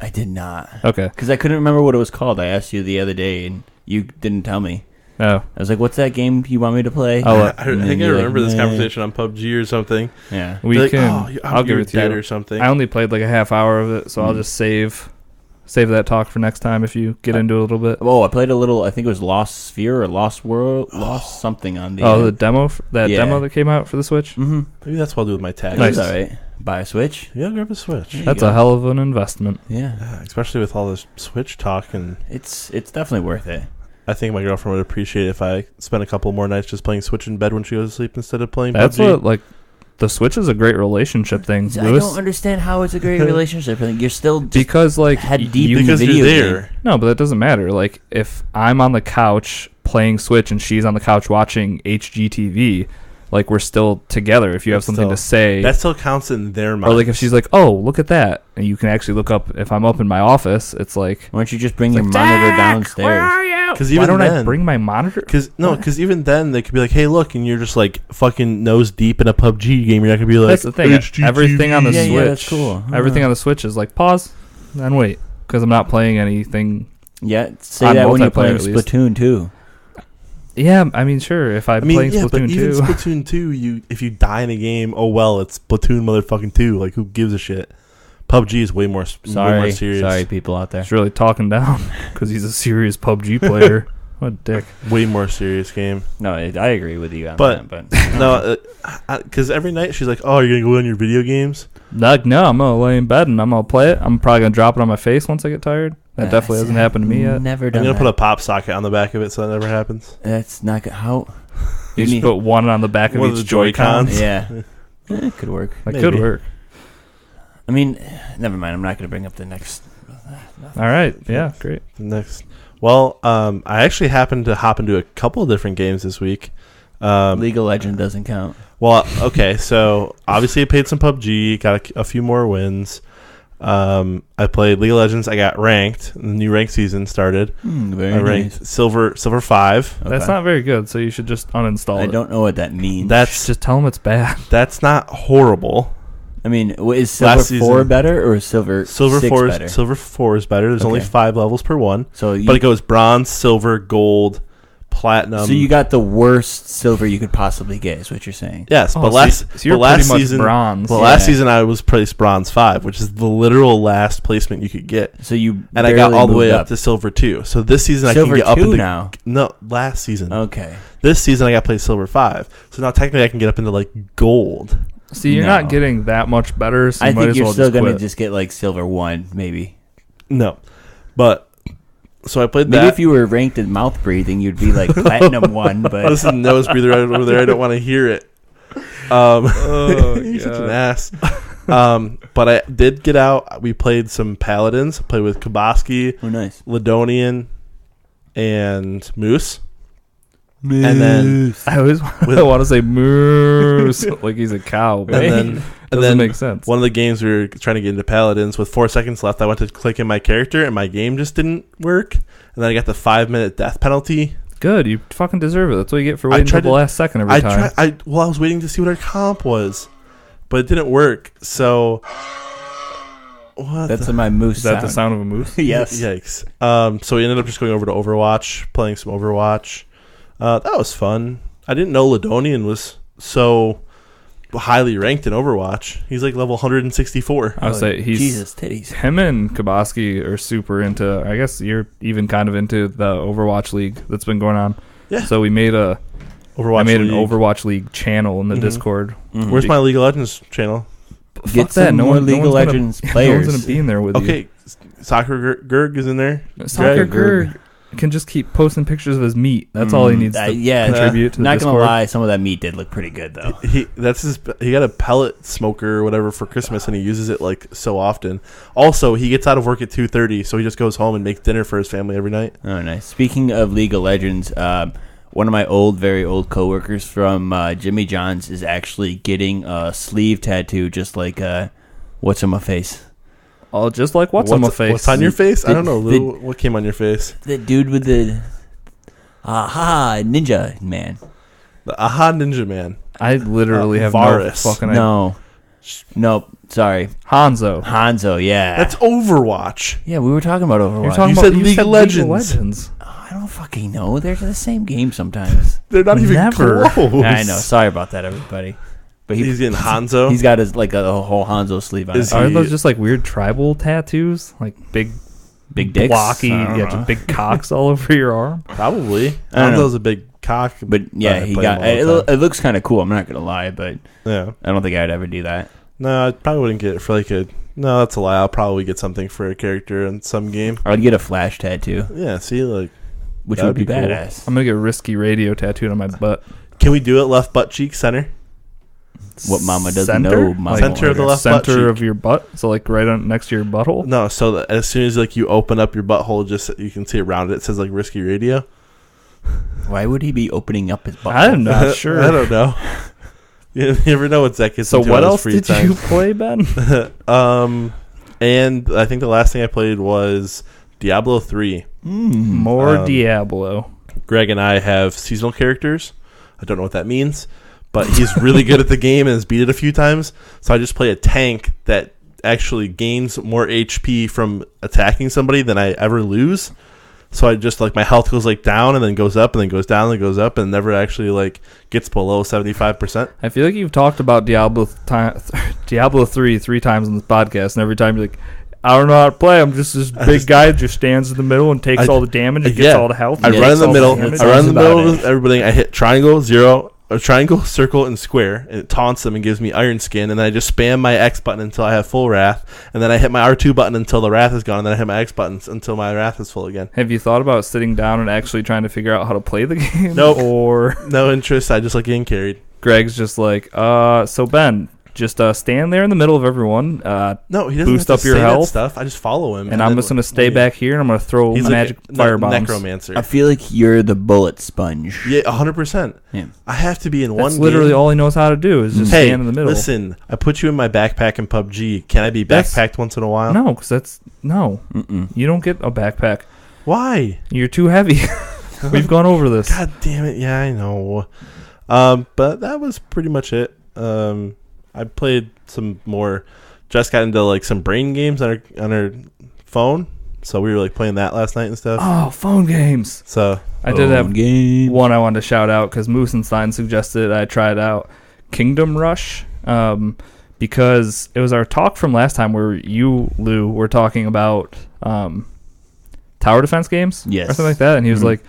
I did not. Okay. Because I couldn't remember what it was called. I asked you the other day, and you didn't tell me. Oh. I was like, "What's that game you want me to play?" I think I remember this conversation on PUBG or something. Yeah, we can. I'll give it to you or something. I only played like a half hour of it, so I'll just save that talk for next time if you get into it a little bit. Oh, I played a little. I think it was Lost Sphere or Lost World, Lost something on the. The demo. Demo that came out for the Switch. Mm-hmm. Maybe that's what I'll do with my tag. Nice. All right. Buy a Switch. Yeah, grab a Switch. That's a hell of an investment. Yeah, especially with all this Switch talk, and it's definitely worth it. I think my girlfriend would appreciate it if I spent a couple more nights just playing Switch in bed when she goes to sleep instead of playing That's PUBG. what the Switch is a great relationship thing. I don't understand how it's a great relationship. I think you're still because head deep in the because video you're there. game. No, but that doesn't matter. Like if I'm on the couch playing Switch and she's on the couch watching HGTV, like we're still together. If you have something to say, that still counts in their mind. Or like if she's like, "Oh, look at that," and you can actually look up. If I'm up in my office, it's like, why don't you just bring your monitor downstairs? Where are you? Because why don't I bring my monitor? Because even then they could be like, "Hey, look," and you're just like fucking nose deep in a PUBG game. You're not gonna be like, "That's the thing." HGTV. Everything on the Switch, that's cool. Everything on the Switch is like pause, then wait, because I'm not playing anything. Yeah, say that when you're playing Splatoon 2. Yeah, I mean, sure. If I'm playing Splatoon 2, but even Splatoon 2, if you die in a game, oh well, it's Splatoon motherfucking 2. Like, who gives a shit? PUBG is way more serious. Sorry, people out there. He's really talking down because he's a serious PUBG player. What a dick. Way more serious game. No, I agree with you on that. But no, because every night she's like, "Oh, you're gonna go on your video games?" Like, no, I'm gonna lay in bed and I'm gonna play it. I'm probably gonna drop it on my face once I get tired. That definitely hasn't happened to me yet. Never done. I'm gonna put a pop socket on the back of it so that never happens. That's not good. How? You just put one on the back of each Joy-Con. Yeah, it could work. That could work. I mean, never mind. I'm not gonna bring up the next. All right. Yeah. Great. Next. Well, I actually happened to hop into a couple of different games this week. League of Legends doesn't count. Well, okay, so obviously I played some PUBG, got a few more wins. I played League of Legends. I got ranked. The new ranked season started. Very I ranked nice. silver 5. Okay. That's not very good, so you should just uninstall it. I don't know what that means. Just tell them it's bad. That's not horrible. I mean, is Silver 4 better or Silver 6 better? Silver 4 is better. There's only 5 levels per one. But it goes bronze, silver, gold, platinum. So you got the worst silver you could possibly get, is what you're saying. Yes, but last season, bronze. Well, last season I was placed bronze 5, which is the literal last placement you could get. So you and I got all the way up to silver 2. So this season silver I can get up into now. No, last season. Okay. This season I got placed silver 5. So now technically I can get up into like gold. See, you're not getting that much better. So I think you're still going to just get like silver 1, maybe. No, but. So I played Maybe that. if you were ranked in mouth breathing, you'd be like platinum 1. But this is nose breather right over there. I don't want to hear it. You're such an ass. But I did get out. We played some paladins. I played with Kaboski, nice, Ladonian, and Moose. And then I always want to say Moose like he's a cow. And then doesn't make sense. One of the games we were trying to get into paladins with 4 seconds left. I went to click in my character and my game just didn't work. And then I got the 5-minute death penalty. Good, you fucking deserve it. That's what you get for waiting until the last second every time. I was waiting to see what our comp was, but it didn't work. So that's my moose. Is that the sound of a moose? Yes. Yikes. So we ended up just going over to Overwatch, playing some Overwatch. That was fun. I didn't know Ladonian was so highly ranked in Overwatch. He's like level 164. I would say he's Jesus titties. Him and Kaboski are super into. I guess you're even kind of into the Overwatch League that's been going on. Yeah. So we made an Overwatch League channel in the Discord. Mm-hmm. Where's my League of Legends channel? Get some more League of Legends players. No one's gonna be in there with you. Okay, Soccer Gerg is in there. Soccer Gerg can just keep posting pictures of his meat. That's all he needs to contribute to the Not Discord. gonna lie, some of that meat did look pretty good though. He got a pellet smoker or whatever for Christmas, and he uses it like so often. Also, he gets out of work at 2:30, so he just goes home and makes dinner for his family every night. Oh, nice. Speaking of League of Legends, one of my very old coworkers from Jimmy John's is actually getting a sleeve tattoo, just like what's on my face. Oh, just like what's on my face? What's on your face? I don't know, Lou. What came on your face? The dude with the ninja man. The ninja man. I literally have Varus. no fucking idea. Nope. Sorry. Hanzo, yeah. That's Overwatch. Yeah, we were talking about Overwatch. You said League of Legends. I I don't fucking know. They're the same game sometimes. They're not even close. I know. Sorry about that, everybody. But he's getting Hanzo. He's got his like a whole Hanzo sleeve on. Are those just like weird tribal tattoos, like big dicks, blocky, just big cocks all over your arm? Probably. Hanzo's a big cock, but yeah, he got. It looks kind of cool. I'm not gonna lie, but yeah, I don't think I'd ever do that. No, I probably wouldn't get it for like a. No, that's a lie. I'll probably get something for a character in some game. I'd get a Flash tattoo. Yeah, see, like, which would be badass. Cool. I'm gonna get Risky Radio tattooed on my butt. Can we do it left butt cheek center? What Mama doesn't know, Mama center of the left butt cheek. Center of your butt, so like right on next to your butthole. No, so that as soon as like you open up your butthole, just you can see around it. It says like Risky Radio. Why would he be opening up his butthole? I'm not sure. I don't know. You never know what Zach gets so into. What on else his free did time. you play, Ben? And I think the last thing I played was Diablo 3. More Diablo. Greg and I have seasonal characters. I don't know what that means, but he's really good at the game and has beat it a few times. So I just play a tank that actually gains more HP from attacking somebody than I ever lose. So I just like my health goes like down and then goes up and then goes down and goes up and never actually like gets below 75%. I feel like you've talked about Diablo 3 times in this podcast, and every time you're like, I don't know how to play. I'm just this big guy that just stands in the middle and takes all the damage and gets all the health. I run in the middle. I run in the middle of everything. I hit triangle, circle, and square, and it taunts them and gives me Iron Skin, and then I just spam my X button until I have full Wrath, and then I hit my R2 button until the Wrath is gone, and then I hit my X button until my Wrath is full again. Have you thought about sitting down and actually trying to figure out how to play the game? Nope. Or no interest. I just like getting carried. Greg's just like, so Ben, just stand there in the middle of everyone. No, he doesn't boost have up to your say health that stuff. I just follow him, and I'm just gonna stay back here, and I'm gonna throw magic firebombs. Necromancer. I feel like you're the bullet sponge. Yeah, 100%. Yeah. I have to be in one. That's literally all he knows how to do is just stand in the middle. Listen, I put you in my backpack in PUBG. Can I be backpacked once in a while? No, because you don't get a backpack. Why? You're too heavy. We've gone over this. God damn it! Yeah, I know. But that was pretty much it. I played some more. Jess got into like some brain games on her phone, so we were like playing that last night and stuff. Oh, phone games! So I did have one I wanted to shout out because Moosenstein suggested I try it out. Kingdom Rush, because it was our talk from last time where you, Lou, were talking about tower defense games, yes, or something like that, and he was like,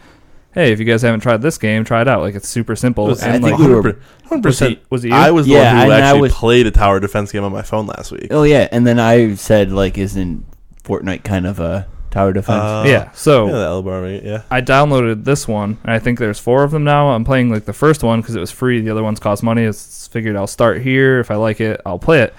hey, if you guys haven't tried this game, try it out. Like, it's super simple. I think we were 100%. Was it you? I was the one who actually played a tower defense game on my phone last week. Oh, yeah. And then I said, like, isn't Fortnite kind of a tower defense? Yeah. So I downloaded this one, and I think there's 4 of them now. I'm playing, like, the first one because it was free. The other ones cost money. I figured I'll start here. If I like it, I'll play it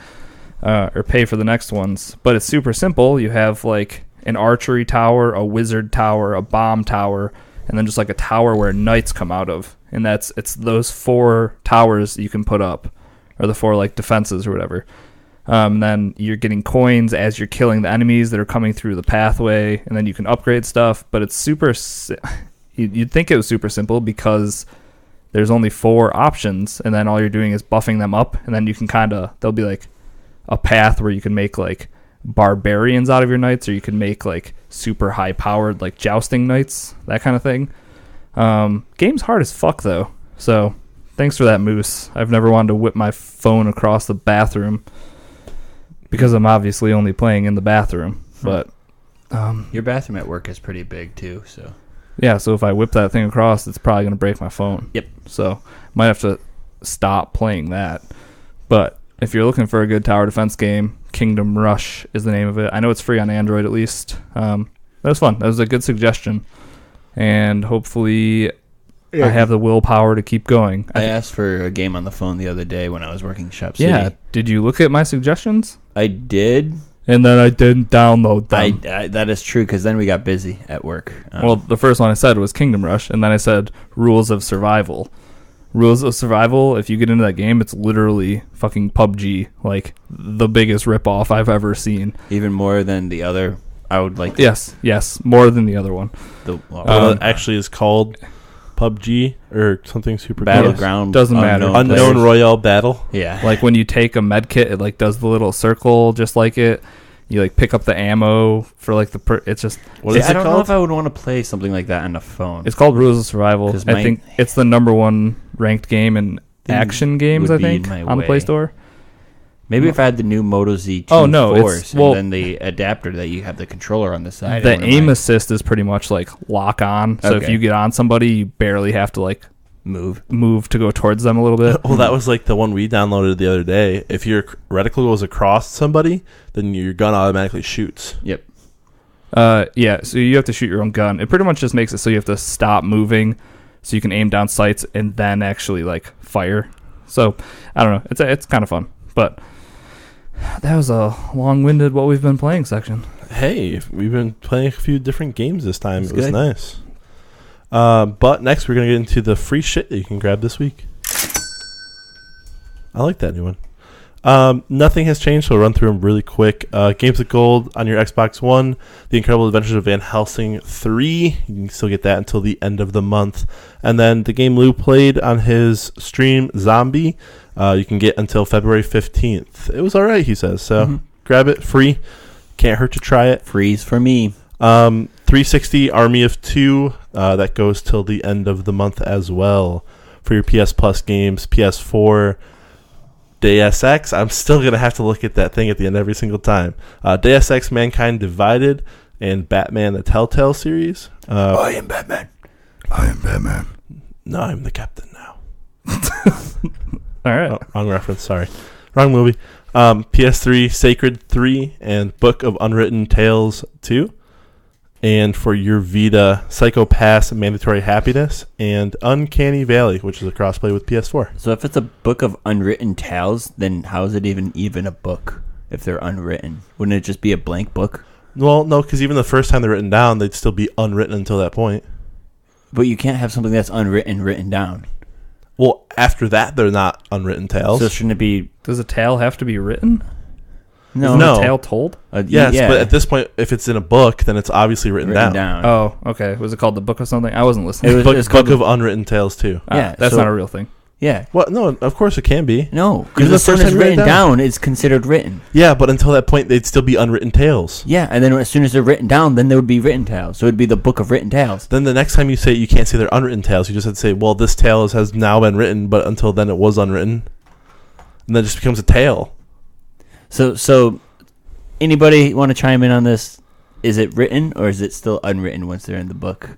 or pay for the next ones. But it's super simple. You have, like, an archery tower, a wizard tower, a bomb tower, and then just like a tower where knights come out of, and it's those 4 towers you can put up, or the 4 like defenses or whatever. Then you're getting coins as you're killing the enemies that are coming through the pathway, and then you can upgrade stuff. But it's super. You'd think it was super simple because there's only 4 options, and then all you're doing is buffing them up, and then you can there'll be like a path where you can make like barbarians out of your knights, or you can make like super high powered like jousting knights, that kind of thing. Game's hard as fuck though, so thanks for that, Moose. I've never wanted to whip my phone across the bathroom because I'm obviously only playing in the bathroom, but your bathroom at work is pretty big too, so yeah, so if I whip that thing across, it's probably going to break my phone. Yep. So might have to stop playing that. But if you're looking for a good tower defense game, Kingdom Rush is the name of it. I know it's free on Android at least. That was fun. That was a good suggestion. And hopefully I have the willpower to keep going. I asked for a game on the phone the other day when I was working Shop City. Yeah. Did you look at my suggestions? I did. And then I didn't download them. That is true, because then we got busy at work. Well, the first one I said was Kingdom Rush, and then I said Rules of Survival. Rules of Survival, if you get into that game, it's literally fucking PUBG, like the biggest ripoff I've ever seen. Even more than the other, I would like. Yes, more than the other one. It actually is called PUBG or something super Battleground. Doesn't matter. Unknown Royale Battle. Yeah. Like when you take a med kit, it like does the little circle just like it. You like pick up the ammo for like it's just. What is it called? I don't know if I would want to play something like that on a phone. It's called Rules of Survival. I think it's the #1 ranked game in action games. I think on the Play Store. Maybe if I had the new Moto Z2 Force and then the adapter that you have the controller on the side. The aim assist is pretty much like lock on. So if you get on somebody, you barely have to like move to go towards them a little bit. Well, that was like the one we downloaded the other day. If your reticle goes across somebody, then your gun automatically shoots. Yep. Yeah, so you have to shoot your own gun. It pretty much just makes it so you have to stop moving so you can aim down sights and then actually like fire. So, I don't know. It's kind of fun. But that was a long-winded what we've been playing section. Hey, we've been playing a few different games this time. It was nice. But next, we're going to get into the free shit that you can grab this week. I like that new one. Nothing has changed, so I'll run through them really quick. Games of Gold on your Xbox One. The Incredible Adventures of Van Helsing 3. You can still get that until the end of the month. And then the game Lou played on his stream, Zombie, you can get until February 15th. It was all right, he says. So grab it, free. Can't hurt to try it. Freeze for me. 360 Army of Two. That goes till the end of the month as well. For your PS Plus games, PS4, Deus Ex. I'm still going to have to look at that thing at the end every single time. Deus Ex Mankind Divided and Batman the Telltale series. I am Batman. I am Batman. No, I'm the captain now. All right. Oh, wrong reference. Sorry. Wrong movie. PS3 Sacred 3 and Book of Unwritten Tales 2. And for your Vita, Psycho Pass Mandatory Happiness and Uncanny Valley, which is a crossplay with PS4. So if it's a Book of Unwritten Tales, then how is it even a book if they're unwritten? Wouldn't it just be a blank book? Well, no, because even the first time they're written down, they'd still be unwritten until that point. But you can't have something that's unwritten written down. Well, after that, they're not unwritten tales. So shouldn't it be... Does a tale have to be written? No. Isn't a tale told? Yes, but at this point, if it's in a book, then it's obviously written down. Oh, okay. Was it called the Book of something? I wasn't listening. It was Book of Unwritten Tales, too. Yeah, that's not a real thing. Yeah. Well, no, of course it can be. No, because as soon as it's written down, it's considered written. Yeah, but until that point, they'd still be unwritten tales. Yeah, and then as soon as they're written down, then there would be written tales. So it would be the Book of Written Tales. Then the next time you say you can't say they're unwritten tales, you just have to say, well, this tale has now been written, but until then it was unwritten. And then it just becomes a tale. So anybody want to chime in on this? Is it written or is it still unwritten once they're in the book?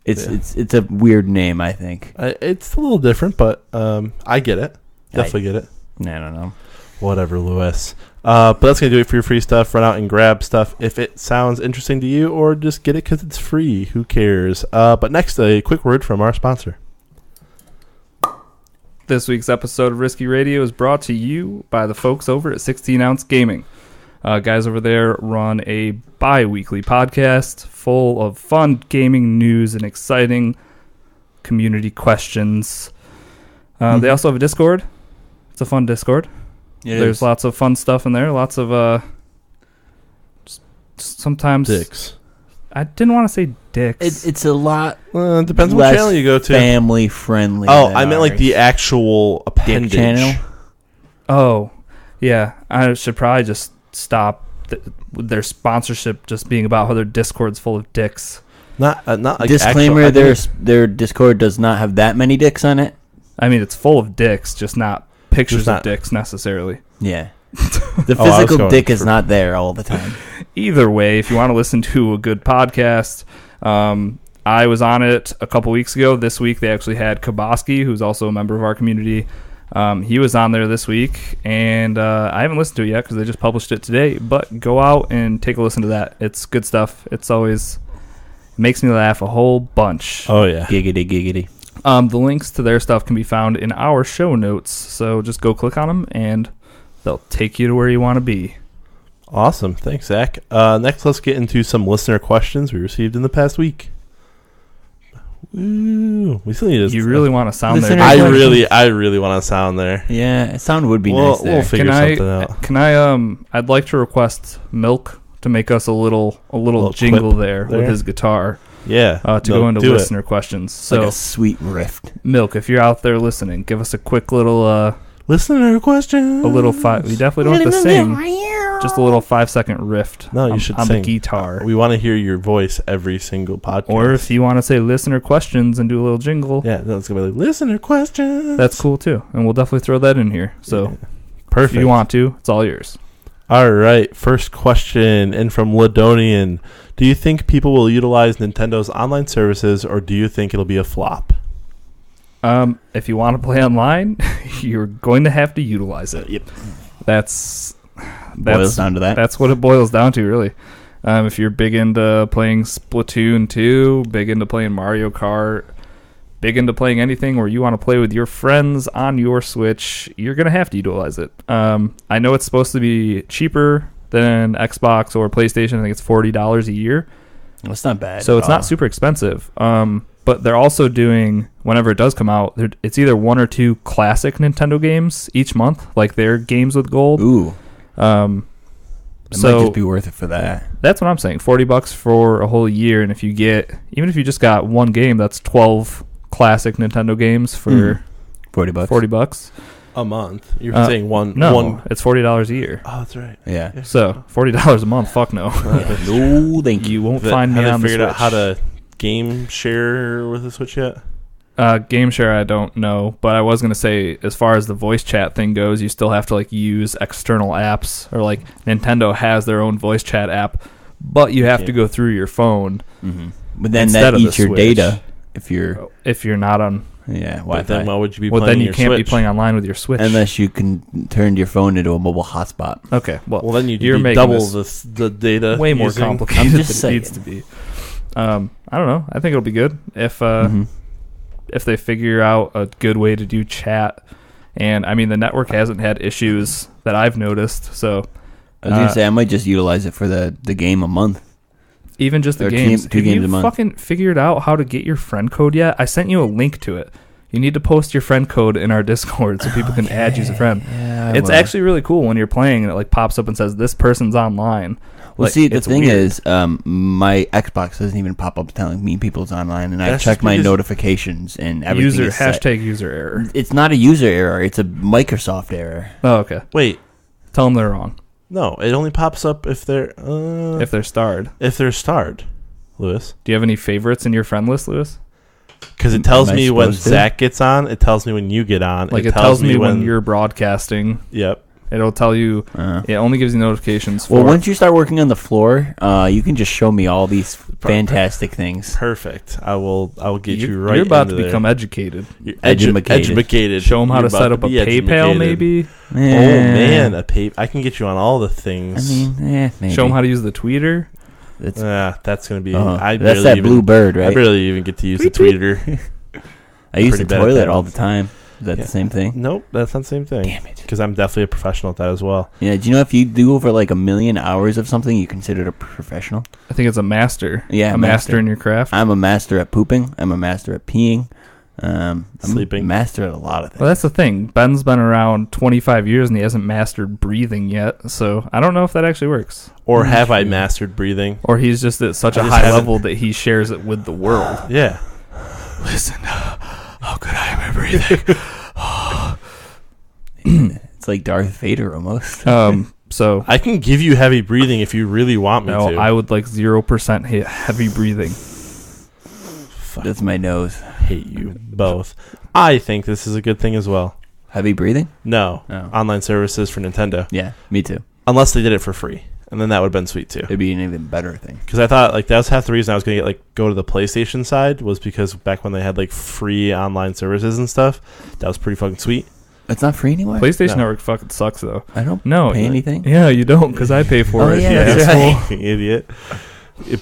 It's a weird name, I think. It's a little different, but I get it. Definitely get it. I don't know. Whatever, Lewis. But that's going to do it for your free stuff. Run out and grab stuff if it sounds interesting to you, or just get it because it's free. Who cares? But next, a quick word from our sponsor. This week's episode of Risky Radio is brought to you by the folks over at 16 Ounce Gaming. Guys over there run a bi-weekly podcast full of fun gaming news and exciting community questions. They also have a Discord. It's a fun Discord. There's lots of fun stuff in there. Lots of sometimes dicks. I didn't want to say dicks. It's a lot. It depends on what channel you go to. Family friendly. Oh, I meant like the actual appendage. Dick channel. Oh, yeah. I should probably just stop their sponsorship just being about how their Discord's full of dicks. Not like disclaimer. Actual, their Discord does not have that many dicks on it. I mean, it's full of dicks, just not pictures of dicks necessarily. Yeah, the physical dick is not there all the time. Either way, if you want to listen to a good podcast, I was on it a couple weeks ago. This week they actually had Kaboski, who's also a member of our community. He was on there this week, and I haven't listened to it yet because they just published it today. But go out and take a listen to that. It's good stuff. It's always makes me laugh a whole bunch. Oh, yeah. Giggity. The links to their stuff can be found in our show notes. So just go click on them, and they'll take you to where you want to be. Awesome. Thanks, Zach. Next, let's get into some listener questions we received in the past week. Ooh, we still need to. You really want to sound there? I really want to sound there. Yeah, sound would be nice there. We'll figure something out. Can I? I'd like to request Milk to make us a little jingle there with his guitar. Yeah. To go into listener questions. So like a sweet riff. Milk, if you're out there listening, give us a quick little listener question. A little we definitely don't have to sing. Just a little 5-second riff. No, you should on sing. the guitar. We want to hear your voice every single podcast. Or if you want to say listener questions and do a little jingle. Yeah, that's going to be like, listener questions. That's cool, too. And we'll definitely throw that in here. So, perfect. If you want to, it's all yours. All right. First question in from Ladonian. Do you think people will utilize Nintendo's online services, or do you think it'll be a flop? If you want to play online, you're going to have to utilize it. Yep. That's boils down to that. That's what it boils down to, really. If you're big into playing Splatoon 2, big into playing Mario Kart, big into playing anything where you want to play with your friends on your Switch, you're going to have to utilize it. I know it's supposed to be cheaper than Xbox or PlayStation. I think it's $40 a year. Well, it's not bad. So it's not super expensive. But they're also doing, whenever it does come out, it's either 1 or 2 classic Nintendo games each month, like their games with gold. Ooh. It might just be worth it for that. That's what I'm saying. $40 for a whole year, and even if you just got one game, that's 12 classic Nintendo games for $40. $40 a month. You're saying one? No, it's $40 a year. Oh, that's right. Yeah. So $40 a month. Fuck no. No, thank you. You won't find me on the Switch. Have they figured out how to game share with the Switch yet? Game share, I don't know, but I was going to say, as far as the voice chat thing goes, you still have to use external apps, or Nintendo has their own voice chat app, but you have to go through your phone. Mm-hmm. But then that eats your data if you're not on. Yeah, Wi-Fi. But then why would you be playing then you can't Switch? Be playing online with your Switch. Unless you can turn your phone into a mobile hotspot. Okay, well then you're making double the data. Way more complicated than it needs to be. I don't know. I think it'll be good if they figure out a good way to do chat. And I mean, the network hasn't had issues that I've noticed. So I was gonna say I might just utilize it for the game a month. Even just the games. Have you fucking figured out how to get your friend code yet? I sent you a link to it. You need to post your friend code in our Discord so people can add you as a friend. Yeah, it's actually really cool when you're playing and it pops up and says this person's online. Well, see, the thing is, my Xbox doesn't even pop up telling me people's online, and I check my notifications and everything. User error. It's not a user error; it's a Microsoft error. Oh, okay. Wait, tell them they're wrong. No, it only pops up if they're starred. If they're starred, Lewis. Do you have any favorites in your friend list, Lewis? Because it tells me when Zach gets on. It tells me when you get on. It tells me when you're broadcasting. Yep. It'll tell you. It only gives you notifications. Well, once you start working on the floor, you can just show me all these fantastic things. Perfect. I will get you right. You're about to there. become educated. Educated. Show them how to set up a PayPal, maybe. Oh man, I can get you on all the things. I mean, maybe. Show them how to use the tweeter. That's gonna be. That's that blue bird, right? I barely even get to use the tweeter. I use the toilet all the time. Is that the same thing? Nope, that's not the same thing. Damn it. Because I'm definitely a professional at that as well. Yeah, do you know if you do over 1,000,000 hours of something, you consider it a professional? I think it's a master. Yeah, a master in your craft. I'm a master at pooping. I'm a master at peeing. Sleeping. I'm a master at a lot of things. Well, that's the thing. Ben's been around 25 years and he hasn't mastered breathing yet. So I don't know if that actually works. Or have I mastered breathing? Or he's just at such a high level that he shares it with the world. Yeah. Listen, how good I am at breathing. It's like Darth Vader almost. So I can give you heavy breathing if you really want me to. I would like 0% heavy breathing. That's my nose. Hate you both. I think this is a good thing as well. Heavy breathing? No. Online services for Nintendo. Yeah, me too. Unless they did it for free. And then that would have been sweet too. It'd be an even better thing. Because I thought that was half the reason I was going to go to the PlayStation side, was because back when they had free online services and stuff, that was pretty fucking sweet. It's not free anymore? PlayStation Network fucking sucks though. I don't pay anything? Yeah, you don't, because I pay for it. Yeah, that's right. Idiot.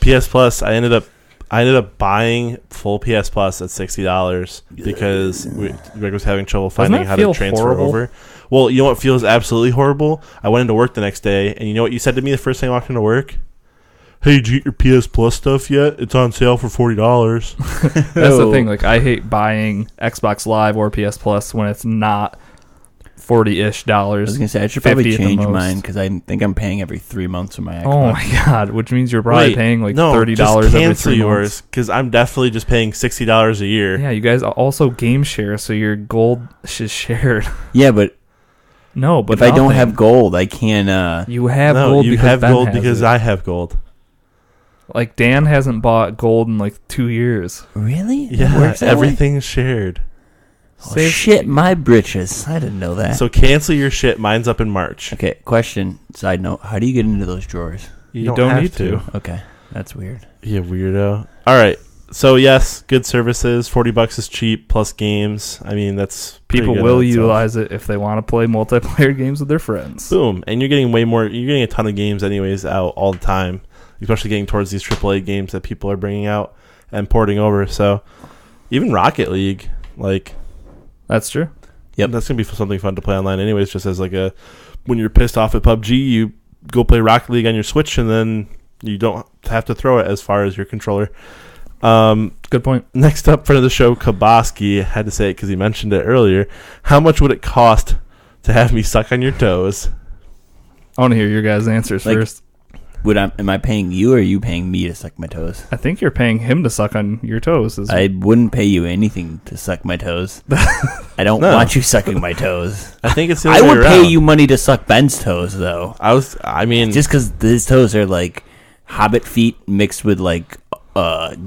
PS Plus, I ended up buying full PS Plus at $60 because Greg was having trouble finding how to transfer over. Well, you know what feels absolutely horrible? I went into work the next day, and you know what you said to me the first time I walked into work? Hey, did you get your PS Plus stuff yet? It's on sale for $40. That's the thing. I hate buying Xbox Live or PS Plus when it's not $40-ish. I was going to say, I should probably change mine because I think I'm paying every 3 months for my Xbox. Oh, my God. Which means you're probably paying $30 every 3 months. Yours, because I'm definitely just paying $60 a year. Yeah, you guys also game share, so your gold is shared. Yeah, but No, but if I don't have gold, I can't. You have no, gold. You because have Ben gold has because it. I have gold. Like Dan hasn't bought gold in like 2 years. Really? Yeah, everything's shared. Oh, shit, my britches. I didn't know that. So cancel your shit. Mine's up in March. Okay, question, side note. How do you get into those drawers? You don't need to. Okay, that's weird. Yeah, weirdo. All right. So yes, good services. $40 is cheap plus games. I mean, that's people will utilize it if they want to play multiplayer games with their friends. Boom, and you're getting way more. You're getting a ton of games anyways out all the time, especially getting towards these AAA games that people are bringing out and porting over. So even Rocket League, like, that's true. Yep, that's gonna be something fun to play online anyways. Just as like when you're pissed off at PUBG, you go play Rocket League on your Switch, and then you don't have to throw it as far as your controller. Good point. Next up, friend of the show, Kaboski, had to say it because he mentioned it earlier. How much would it cost to have me suck on your toes? I want to hear your guys' answers first. Am I paying you or are you paying me to suck my toes? I think you're paying him to suck on your toes. I wouldn't pay you anything to suck my toes. I don't want you sucking my toes. I think it's. I would pay you money to suck Ben's toes, though. I mean, just because his toes are like hobbit feet mixed with like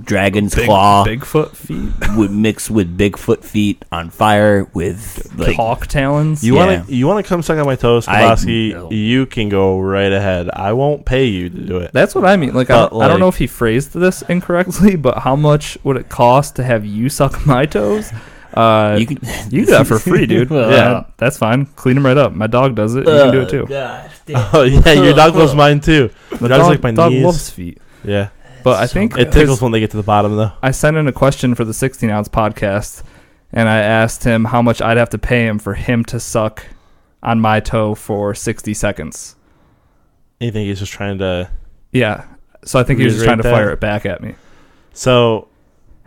dragon's claw, Bigfoot feet, mixed with Bigfoot feet on fire with like hawk talons. You want to come suck on my toes, Kaboski? You can go right ahead. I won't pay you to do it. That's what I mean. Like, I don't know if he phrased this incorrectly, but how much would it cost to have you suck my toes? You do that for free, dude. Well, yeah, that's fine. Clean them right up. My dog does it. You can do it too. God, oh yeah, your dog loves mine too. My dog loves feet. Yeah. But I think it tickles when they get to the bottom, though. I sent in a question for the 16-ounce podcast, and I asked him how much I'd have to pay him for him to suck on my toe for 60 seconds. You think he's just trying to... Yeah. So I think he was just trying to fire it back at me. So...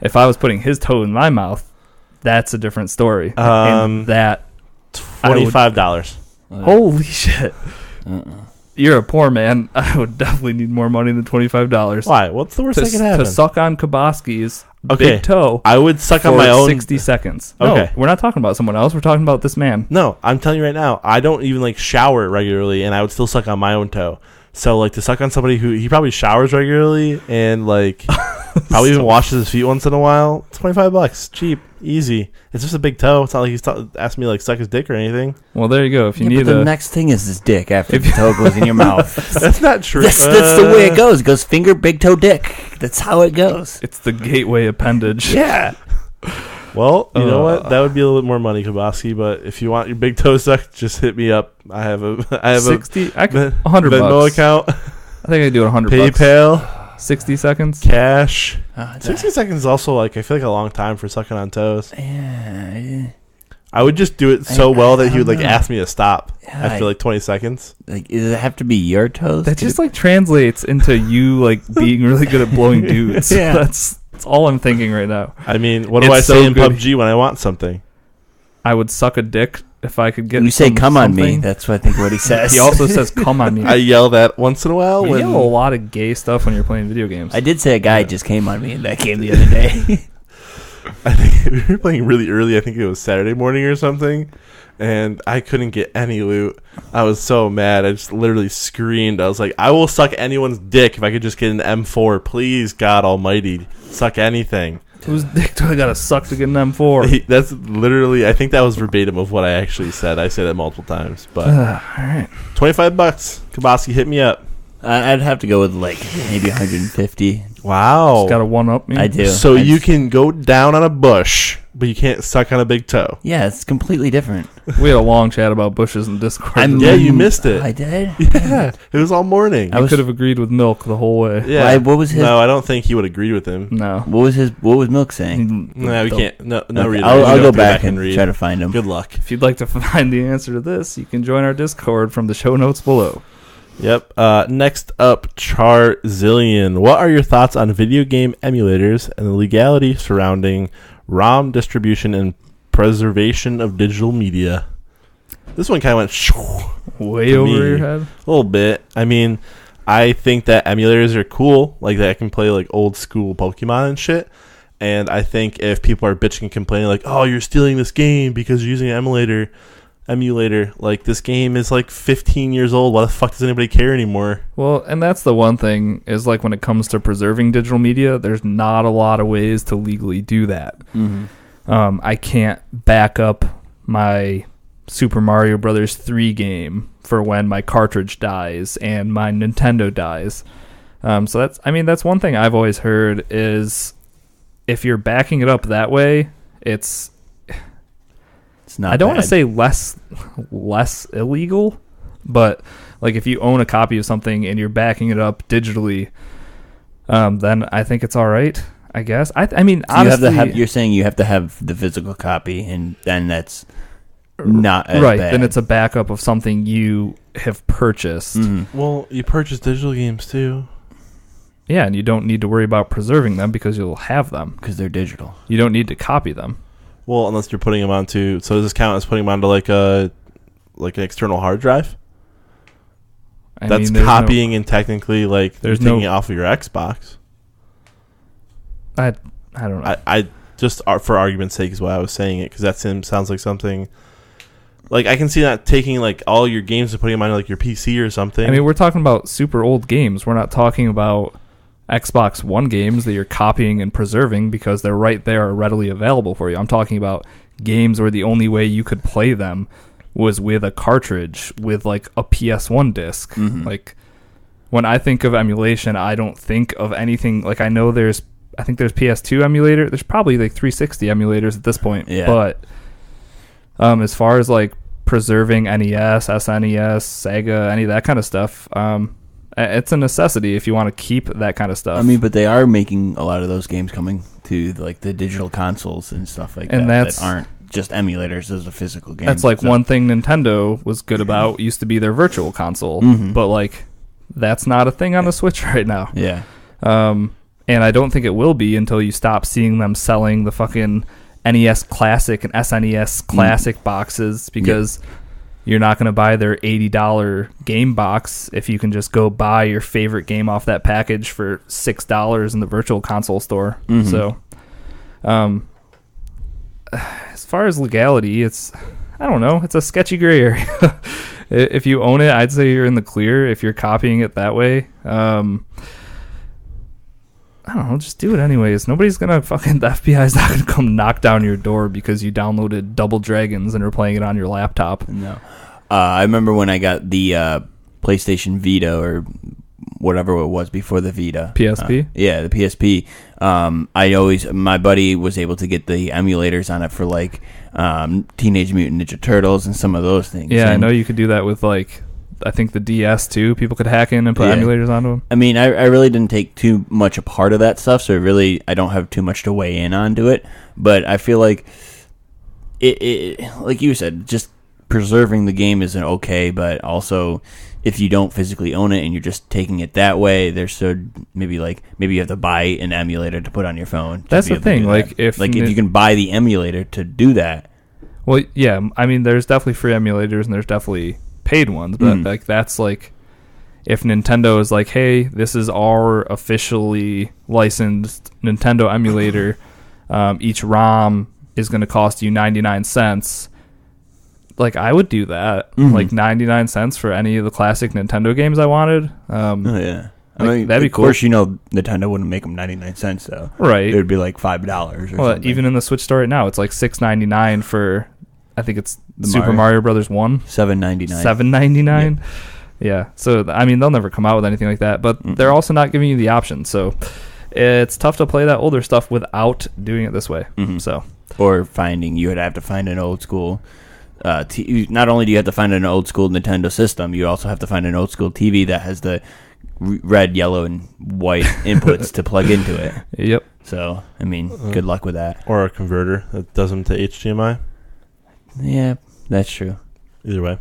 If I was putting his toe in my mouth, that's a different story. And that... $45. Holy shit. You're a poor man. I would definitely need more money than $25. Why? What's the worst that can happen? To suck on Kaboski's big toe. I would suck on my own 60 seconds. Okay. No, we're not talking about someone else. We're talking about this man. No, I'm telling you right now. I don't even like shower regularly, and I would still suck on my own toe. So like to suck on somebody who he probably showers regularly and like probably even washes his feet once in a while. It's $25, cheap, easy. It's just a big toe. It's not like he's asking me like suck his dick or anything. Well, there you go. If you need the next thing is his dick after the toe goes in your mouth. That's not true. That's the way it goes. It goes finger, big toe, dick. That's how it goes. It's the gateway appendage. Yeah. Well, you know what? That would be a little bit more money, Kaboski. But if you want your big toe sucked, just hit me up. I have a 60. I could, $100 Venmo account. I think I do it $100. PayPal. 60 seconds. Cash. 60 seconds is also like I feel like a long time for sucking on toes. Yeah. I would just do it so well that he would like ask me to stop after like 20 seconds. Like, does it have to be your toes? That just like translates into you like being really good at blowing dudes. Yeah. That's all I'm thinking right now. I mean, what do I say in PUBG when I want something? I would suck a dick if I could get. When you say "come on me," that's what I think what he says. He also says "come on me." I yell that once in a while. You yell a lot of gay stuff when you're playing video games. I did say a guy just came on me in that game the other day. I think we were playing really early. I think it was Saturday morning or something, and I couldn't get any loot. I was so mad. I just literally screamed. I was like, "I will suck anyone's dick if I could just get an M4, please, God Almighty, suck anything." Whose dick do I gotta suck to get an M4? That's literally, I think that was verbatim of what I actually said. I said it multiple times, but all right, $25. Kaboski, hit me up. I'd have to go with like maybe 150. Wow, just gotta one up me. I do. So you can go down on a bush, but you can't suck on a big toe. Yeah, it's completely different. We had a long chat about bushes in Discord. Yeah, you missed it. I did. Yeah, it was all morning. I could have agreed with Milk the whole way. Yeah. What was his? No, I don't think he would agree with him. No. What was Milk saying? No, we can't. No, okay. I'll go back and try to find him. Good luck. If you'd like to find the answer to this, you can join our Discord from the show notes below. Yep. Next up, Charzillion. What are your thoughts on video game emulators and the legality surrounding ROM distribution and preservation of digital media? This one kind of went way over your head. A little bit. I mean, I think that emulators are cool. Like that I can play like old school Pokemon and shit. And I think if people are bitching and complaining like, "Oh, you're stealing this game because you're using an emulator," emulator. Like, this game is like 15 years old. Why the fuck does anybody care anymore? Well, and that's the one thing is, like, when it comes to preserving digital media, there's not a lot of ways to legally do that. I can't back up my Super Mario Brothers 3 game for when my cartridge dies and my Nintendo dies. So that's one thing I've always heard is if you're backing it up that way, it's not. I don't want to say less illegal, but like if you own a copy of something and you're backing it up digitally, then I think it's all right. I guess. I mean, so honestly, you're saying you have to have the physical copy, and then that's not as right. bad. Then it's a backup of something you have purchased. Well, you purchase digital games too. Yeah, and you don't need to worry about preserving them because you'll have them because they're digital. You don't need to copy them. Well, unless you're putting them onto. So does this count as putting them onto like an external hard drive? That's copying and technically like you're taking it off of your Xbox. I don't know. I just for argument's sake is why I was saying it, because that sounds like something. Like, I can see that taking like all your games and putting them on like your PC or something. I mean, we're talking about super old games. We're not talking about Xbox One games that you're copying and preserving because they're right there, readily available for you. I'm talking about games where the only way you could play them was with a cartridge with like a PS1 disc. Like, when I think of emulation, I don't think of anything like I think there's PS2 emulator. There's probably like 360 emulators at this point. Yeah. But as far as like preserving NES, SNES, Sega, any of that kind of stuff, it's a necessity if you want to keep that kind of stuff. I mean, but they are making a lot of those games coming to like the digital consoles and stuff like that aren't just emulators as a physical game. That's like one thing Nintendo was good about used to be their virtual console, but like that's not a thing on the Switch right now. Yeah. And I don't think it will be until you stop seeing them selling the fucking NES Classic and SNES Classic boxes, because you're not going to buy their $80 game box if you can just go buy your favorite game off that package for $6 in the virtual console store. So, as far as legality, I don't know, it's a sketchy gray area. If you own it, I'd say you're in the clear if you're copying it that way. I don't know, just do it anyways. The FBI's not gonna come knock down your door because you downloaded Double Dragons and are playing it on your laptop. No. I remember when I got the PlayStation Vita or whatever it was before the Vita. PSP? Yeah, the PSP. My buddy was able to get the emulators on it for like Teenage Mutant Ninja Turtles and some of those things. Yeah, I know you could do that with like, I think the DS too. People could hack in and put emulators onto them. I mean, I really didn't take too much a part of that stuff, so I don't have too much to weigh in onto it. But I feel like it like you said, just preserving the game isn't okay. But also, if you don't physically own it and you're just taking it that way, maybe you have to buy an emulator to put on your phone. That's the thing. Like if you can buy the emulator to do that. Well, yeah. I mean, there's definitely free emulators and there's definitely paid ones, but like that's like if Nintendo is like, hey, this is our officially licensed Nintendo emulator, each ROM is going to cost you 99 cents. Like, I would do that. Like 99 cents for any of the classic Nintendo games I wanted. I mean, that'd be cool. Of course, Nintendo wouldn't make them 99 cents though. Right. It would be like $5 or something. Even in the Switch store right now, it's like $6.99 for, I think it's Super Mario Brothers 1. $7.99. $7.99. Yeah. So I mean, they'll never come out with anything like that, but they're also not giving you the option. So it's tough to play that older stuff without doing it this way. So you would have to find an old school. Not only do you have to find an old school Nintendo system, you also have to find an old school TV that has the red, yellow, and white inputs to plug into it. Yep. So I mean, good luck with that. Or a converter that does them to HDMI. Yeah, that's true. Either way,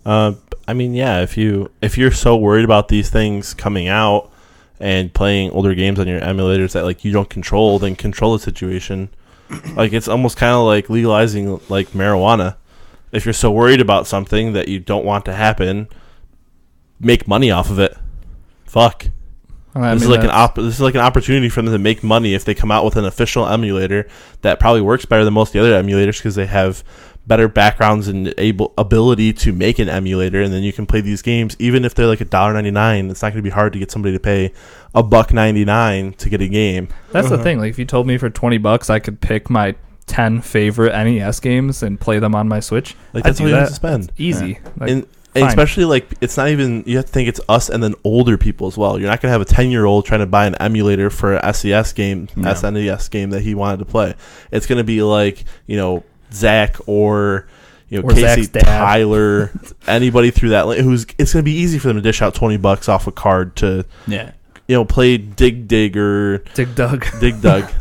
I mean, yeah. If you're so worried about these things coming out and playing older games on your emulators that like you don't control, then control the situation. Like, it's almost kind of like legalizing like marijuana. If you're so worried about something that you don't want to happen, make money off of it. Fuck. This is like an opportunity for them to make money if they come out with an official emulator that probably works better than most of the other emulators because they have better backgrounds and ability to make an emulator, and then you can play these games even if they're like $1.99. It's not going to be hard to get somebody to pay $1.99 to get a game. That's the thing. Like if you told me for $20 I could pick my 10 favorite NES games and play them on my Switch, like that's all you have to spend. Easy. Like, and especially like it's not even, you have to think it's us and then older people as well. You're not going to have a 10-year-old trying to buy an emulator for an SNES game that he wanted to play. It's going to be like, Zach or Casey, Tyler, anybody through that. It's going to be easy for them to dish out $20 off a card to play Dig Dug.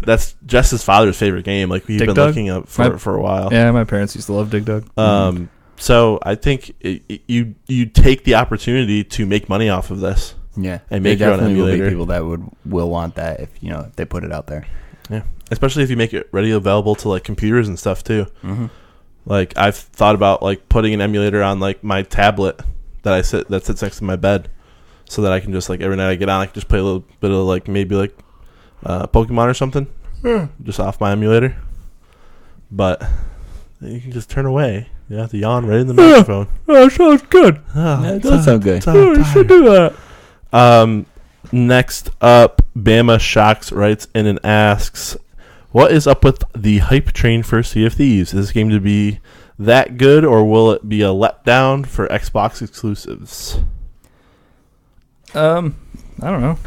That's Jess's father's favorite game. Like we've been looking up for a while. Yeah, my parents used to love Dig Dug. So I think you take the opportunity to make money off of this. Yeah, and make your own emulator. Will be people that will want that if if they put it out there. Yeah, especially if you make it ready available to like computers and stuff too. Mm-hmm. Like I've thought about like putting an emulator on like my tablet that sits next to my bed, so that I can just like every night I get on, I can just play a little bit of like maybe like Pokemon or something, just off my emulator. But you can just turn away. You have to yawn right in the microphone. Oh, sounds good. That does sound good. You should do that. Next up, Bama Shocks writes in and asks, what is up with the hype train for Sea of Thieves? Is this game to be that good, or will it be a letdown for Xbox exclusives? I don't know.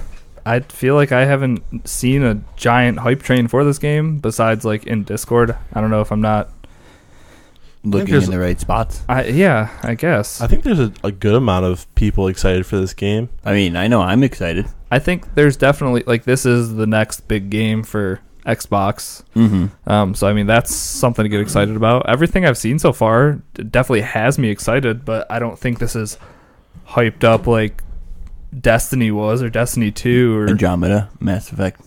I feel like I haven't seen a giant hype train for this game besides like in Discord. I don't know if I'm not looking in the right spots. I guess. I think there's a good amount of people excited for this game. I mean, I know I'm excited. I think there's definitely like this is the next big game for Xbox. Mm-hmm. So I mean that's something to get excited about. Everything I've seen so far definitely has me excited, but I don't think this is hyped up like Destiny was or Destiny 2 or Andromeda, Mass Effect.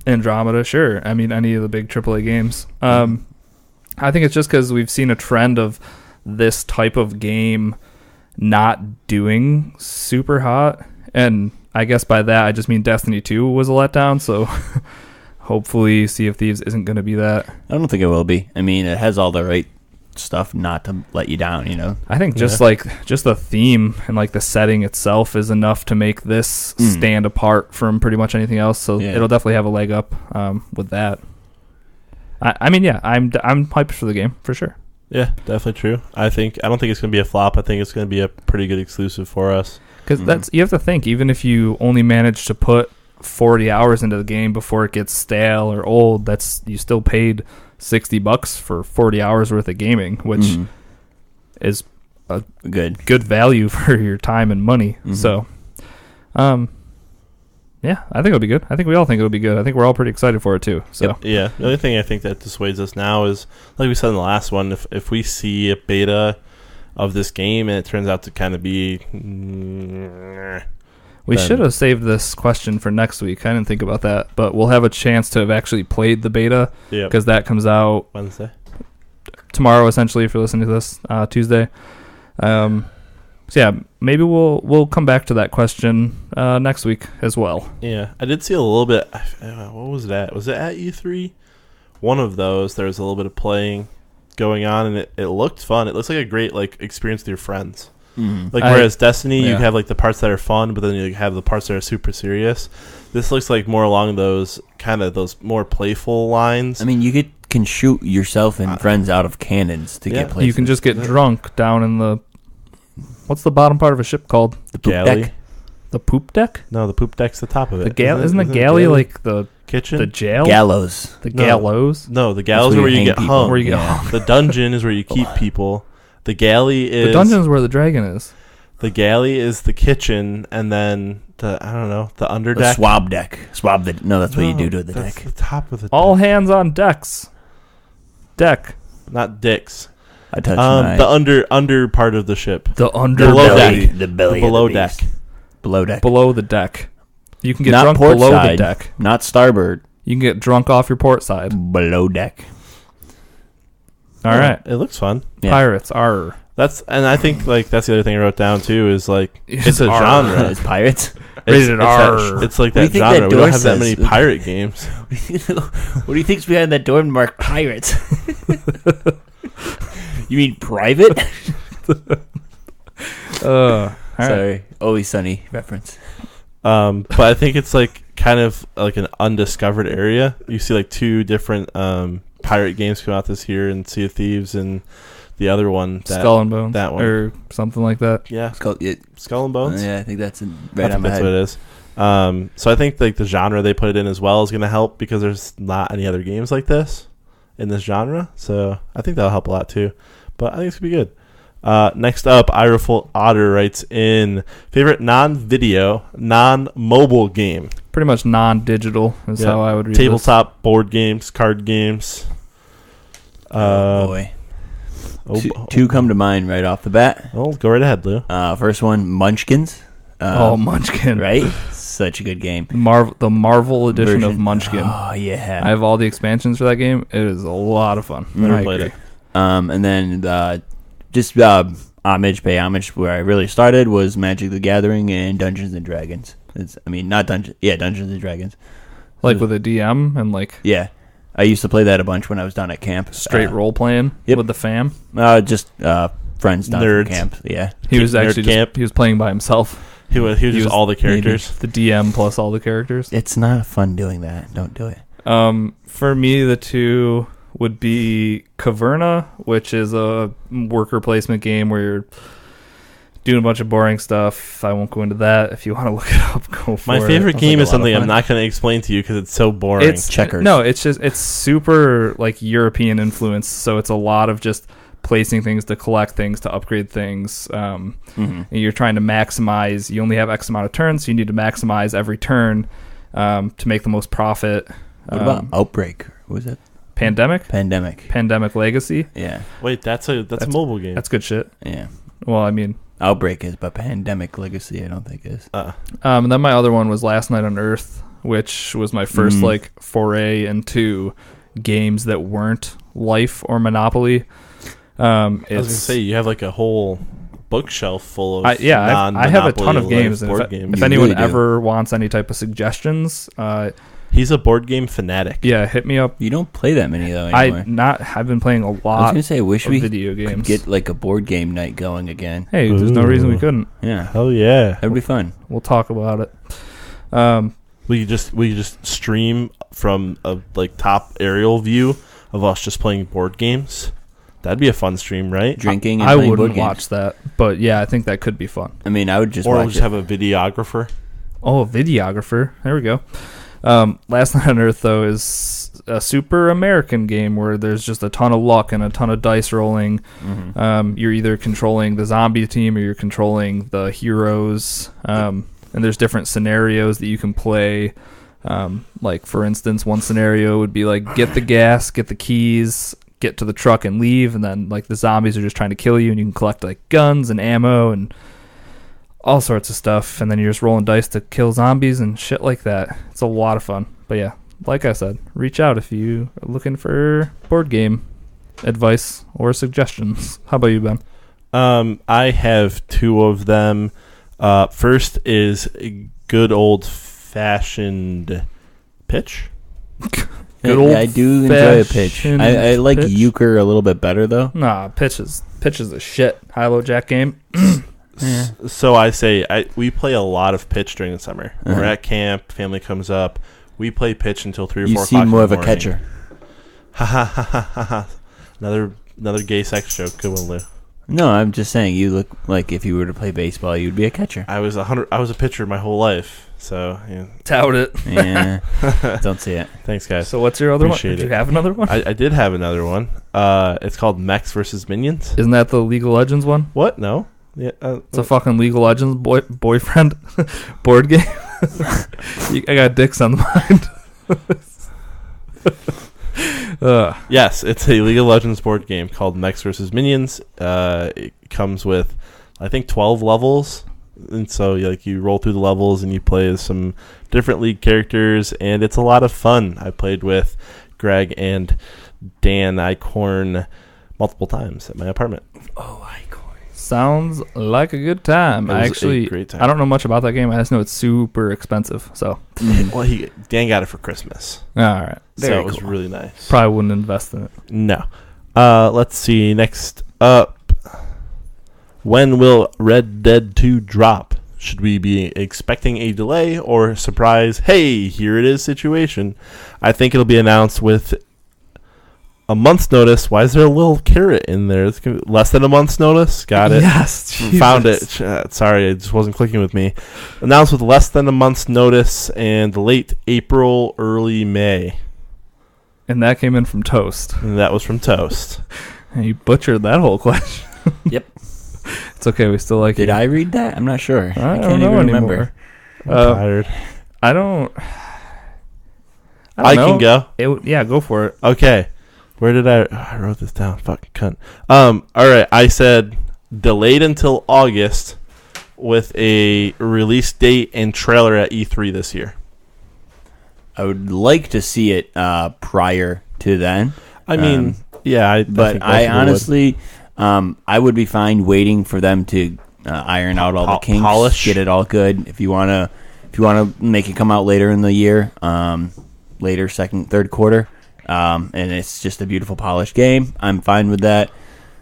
Andromeda, sure. I mean any of the big AAA games. I think it's just because we've seen a trend of this type of game not doing super hot. And I guess by that, I just mean Destiny 2 was a letdown. So hopefully Sea of Thieves isn't going to be that. I don't think it will be. I mean, it has all the right stuff not to let you down, I think just the theme and like the setting itself is enough to make this stand apart from pretty much anything else. So it'll definitely have a leg up with that. I mean, I'm hyped for the game for sure. Yeah, definitely true. I don't think it's going to be a flop. I think it's going to be a pretty good exclusive for us. Because you have to think, even if you only manage to put 40 hours into the game before it gets stale or old, you still paid $60 for 40 hours worth of gaming, which is a good value for your time and money. So, yeah, I think it'll be good. I think we all think it'll be good. I think we're all pretty excited for it too. So yeah, the only thing I think that dissuades us now is, like we said in the last one, if we see a beta of this game and it turns out to kind of be, we should have saved this question for next week. I didn't think about that, but we'll have a chance to have actually played the beta because that comes out Wednesday, tomorrow. Essentially, if you're listening to this Tuesday. So yeah, maybe we'll come back to that question next week as well. Yeah, I did see a little bit. What was that? Was it at E3? One of those. There was a little bit of playing going on, and it looked fun. It looks like a great experience with your friends. Like whereas Destiny, you have like the parts that are fun, but then you have the parts that are super serious. This looks like more along those more playful lines. I mean, you can shoot yourself and friends out of cannons to get places. You can just get drunk down in the. What's the bottom part of a ship called? The poop deck. The poop deck? No, the poop deck's the top of it. Isn't the galley like the kitchen? The jail? Gallows. The gallows? No, the gallows are where you get hung. Where you get hung. The dungeon is where you keep people. The galley is... The dungeon is where the dragon is. The galley is the kitchen, and then the underdeck. The swab deck. That's what you do to the deck. The top of the deck. All hands on decks. Deck. Not dicks. I touched my... The under part of the ship. The under below belly. Deck. The belly. The below deck. Below deck. Below the deck. You can get not drunk port below side, the deck. Not starboard. You can get drunk off your port side. Below deck. All right. It looks fun. Yeah. Pirates are. And I think that's the other thing I wrote down too is it's a genre. It's pirates. Rated R. It's like that genre. We don't have that many pirate games. What do you think's behind that door marked pirates? You mean private? Sorry, right. Always Sunny reference. But I think it's like kind of like an undiscovered area. You see like 2 different pirate games come out this year, and Sea of Thieves and the other one, Skull and Bones, that one, or something like that. Yeah, Skull and Bones. Yeah, I think that's I right on think my that's head. what it is. So I think like the genre they put it in as well is going to help, because there's not any other games like this in this genre. So I think that'll help a lot too. But I think it's going to be good. Next up, Ireful Otter writes in, favorite non-video, non-mobile game. Pretty much non-digital is how I would read Tabletop, board games, card games. Oh boy. Two come to mind right off the bat. Oh, go right ahead, Lou. First one, Munchkins. Munchkin. Right? Such a good game. The Marvel edition of Munchkin. Oh, yeah. I have all the expansions for that game. It is a lot of fun. Never played it. And then just pay homage where I really started was Magic the Gathering and Dungeons and Dragons. Dungeons and Dragons. Like with a DM and like... Yeah. I used to play that a bunch when I was down at camp. Straight role playing with the fam? Just friends down at camp. Yeah. He was actually he was playing by himself. He was just all the characters. The DM plus all the characters. It's not fun doing that. Don't do it. For me, the 2 would be Caverna, which is a worker placement game where you're doing a bunch of boring stuff. I won't go into that. If you want to look it up, go for it. My favorite game is something I'm not going to explain to you because it's so boring. It's checkers. No, it's super like European influence. So it's a lot of just placing things to collect things, to upgrade things. And you're trying to maximize. You only have X amount of turns, so you need to maximize every turn to make the most profit. What about Outbreak? What was it? Pandemic Legacy. Yeah. Wait, that's a mobile game. That's good shit. Yeah. Well, I mean, Outbreak is, but Pandemic Legacy I don't think is. And then my other one was Last Night on Earth, which was my first like foray into games that weren't Life or Monopoly. I was gonna say you have like a whole bookshelf full of I have a ton of games. If anyone ever wants any type of suggestions, he's a board game fanatic. Yeah, hit me up. You don't play that many though anymore. I've been playing a lot. I was gonna say, wish we video games could get like a board game night going again. Hey, there's no reason we couldn't. Yeah, hell yeah, that'd be fun. We'll talk about it. We just stream from a like top aerial view of us just playing board games. That'd be a fun stream, right? Drinking and I playing wouldn't board games. watch that, but yeah, I think that could be fun. I mean, I would just or watch we'll just have a videographer. Oh, a videographer. There we go. Last Night on Earth, though, is a super American game where there's just a ton of luck and a ton of dice rolling. You're either controlling the zombie team or you're controlling the heroes. And there's different scenarios that you can play. Like, for instance, one scenario would be like, get the gas, get the keys, get to the truck and leave. And then, like, the zombies are just trying to kill you, and you can collect, like, guns and ammo and all sorts of stuff, and then you're just rolling dice to kill zombies and shit like that. It's a lot of fun. But yeah, like I said, reach out if you are looking for board game advice or suggestions. How about you, Ben? I have 2 of them. First is good old-fashioned pitch. I do enjoy a pitch. I like euchre a little bit better, though. Nah, pitch is a shit high-low jack game. Yeah. So I say we play a lot of pitch during the summer. We're at camp, family comes up, we play pitch until 3 or 4 o'clock. You seem more of a catcher. Ha ha ha ha ha. Another gay sex joke. Good one, Lou. No, I'm just saying you look like if you were to play baseball, you'd be a catcher. I was a pitcher my whole life. So yeah. Tout it. Yeah. Don't see it. Thanks, guys. So what's your other one? Did you have another one? I did have another one. It's called Mechs vs. Minions. Isn't that the League of Legends one? What? No. Yeah, it's a fucking League of Legends boyfriend board game. I got dicks on the mind. Yes, it's a League of Legends board game called Mechs vs. Minions. It comes with, I think, 12 levels, and so you roll through the levels and you play as some different League characters, and it's a lot of fun. I played with Greg and Dan Icorn multiple times at my apartment. Oh, Icorn. Sounds like a good time. A great time. I don't know much about that game. I just know it's super expensive. So, well, Dan got it for Christmas. All right, so it was really nice. Probably wouldn't invest in it. No. Let's see. Next When will Red Dead 2 drop? Should we be expecting a delay or surprise, hey, here it is situation? I think it'll be announced with a month's notice. Why is there a little carrot in there? It's less than a month's notice? Got it. Yes. Jesus. Found it. Sorry, it just wasn't clicking with me. Announced with less than a month's notice and late April, early May. And that came in from Toast. And that was from Toast. And you butchered that whole question. Yep. It's okay. We still like Did you. I read that? I'm not sure. I can't even remember. I'm tired. I don't I know. can go. Yeah, go for it. Okay. Where did I wrote this down. Fucking cunt. All right. I said delayed until August with a release date and trailer at E3 this year. I would like to see it prior to then. I mean, yeah. But I honestly, I would be fine waiting for them to iron out all the kinks, polish, get it all good. If you wanna make it come out later in the year, later second, third quarter, and it's just a beautiful polished game, I'm fine with that.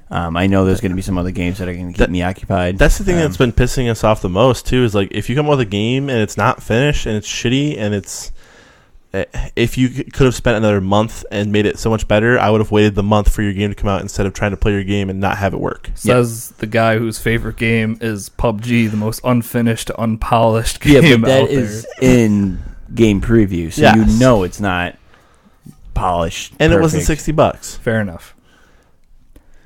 I know there's going to be some other games that are going to keep me occupied. That's the thing that's been pissing us off the most too. Is like if you come up with a game and it's not finished and it's shitty and it's. If you could have spent another month and made it so much better, I would have waited the month for your game to come out instead of trying to play your game and not have it work. Says the guy whose favorite game is PUBG, the most unfinished, unpolished game yeah, but that out is there. in game preview, so yes. you know it's not polished. And perfect. it wasn't $60. Fair enough.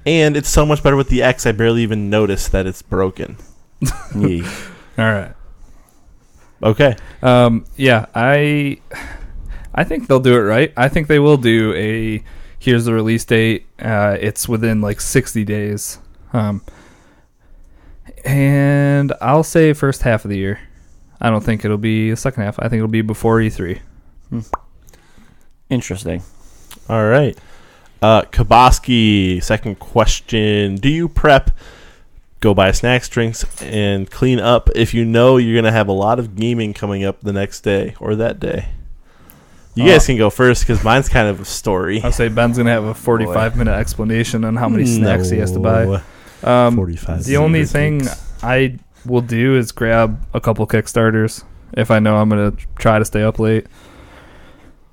And it's so much better with the X. I barely even noticed that it's broken. Yeah. All right. Okay. Yeah, I think they'll do it right. I think they will do here's the release date. It's within like 60 days. And I'll say first half of the year. I don't think it'll be the second half. I think it'll be before E3. Interesting. All right. Kaboski, second question. Do you prep, go buy snacks, drinks, and clean up if you know you're going to have a lot of gaming coming up the next day or that day? You guys can go first because mine's kind of a story. I'll say Ben's going to have a 45-minute explanation on how many snacks he has to buy. 45. The only thing I will do is grab a couple Kickstarters if I know I'm going to try to stay up late.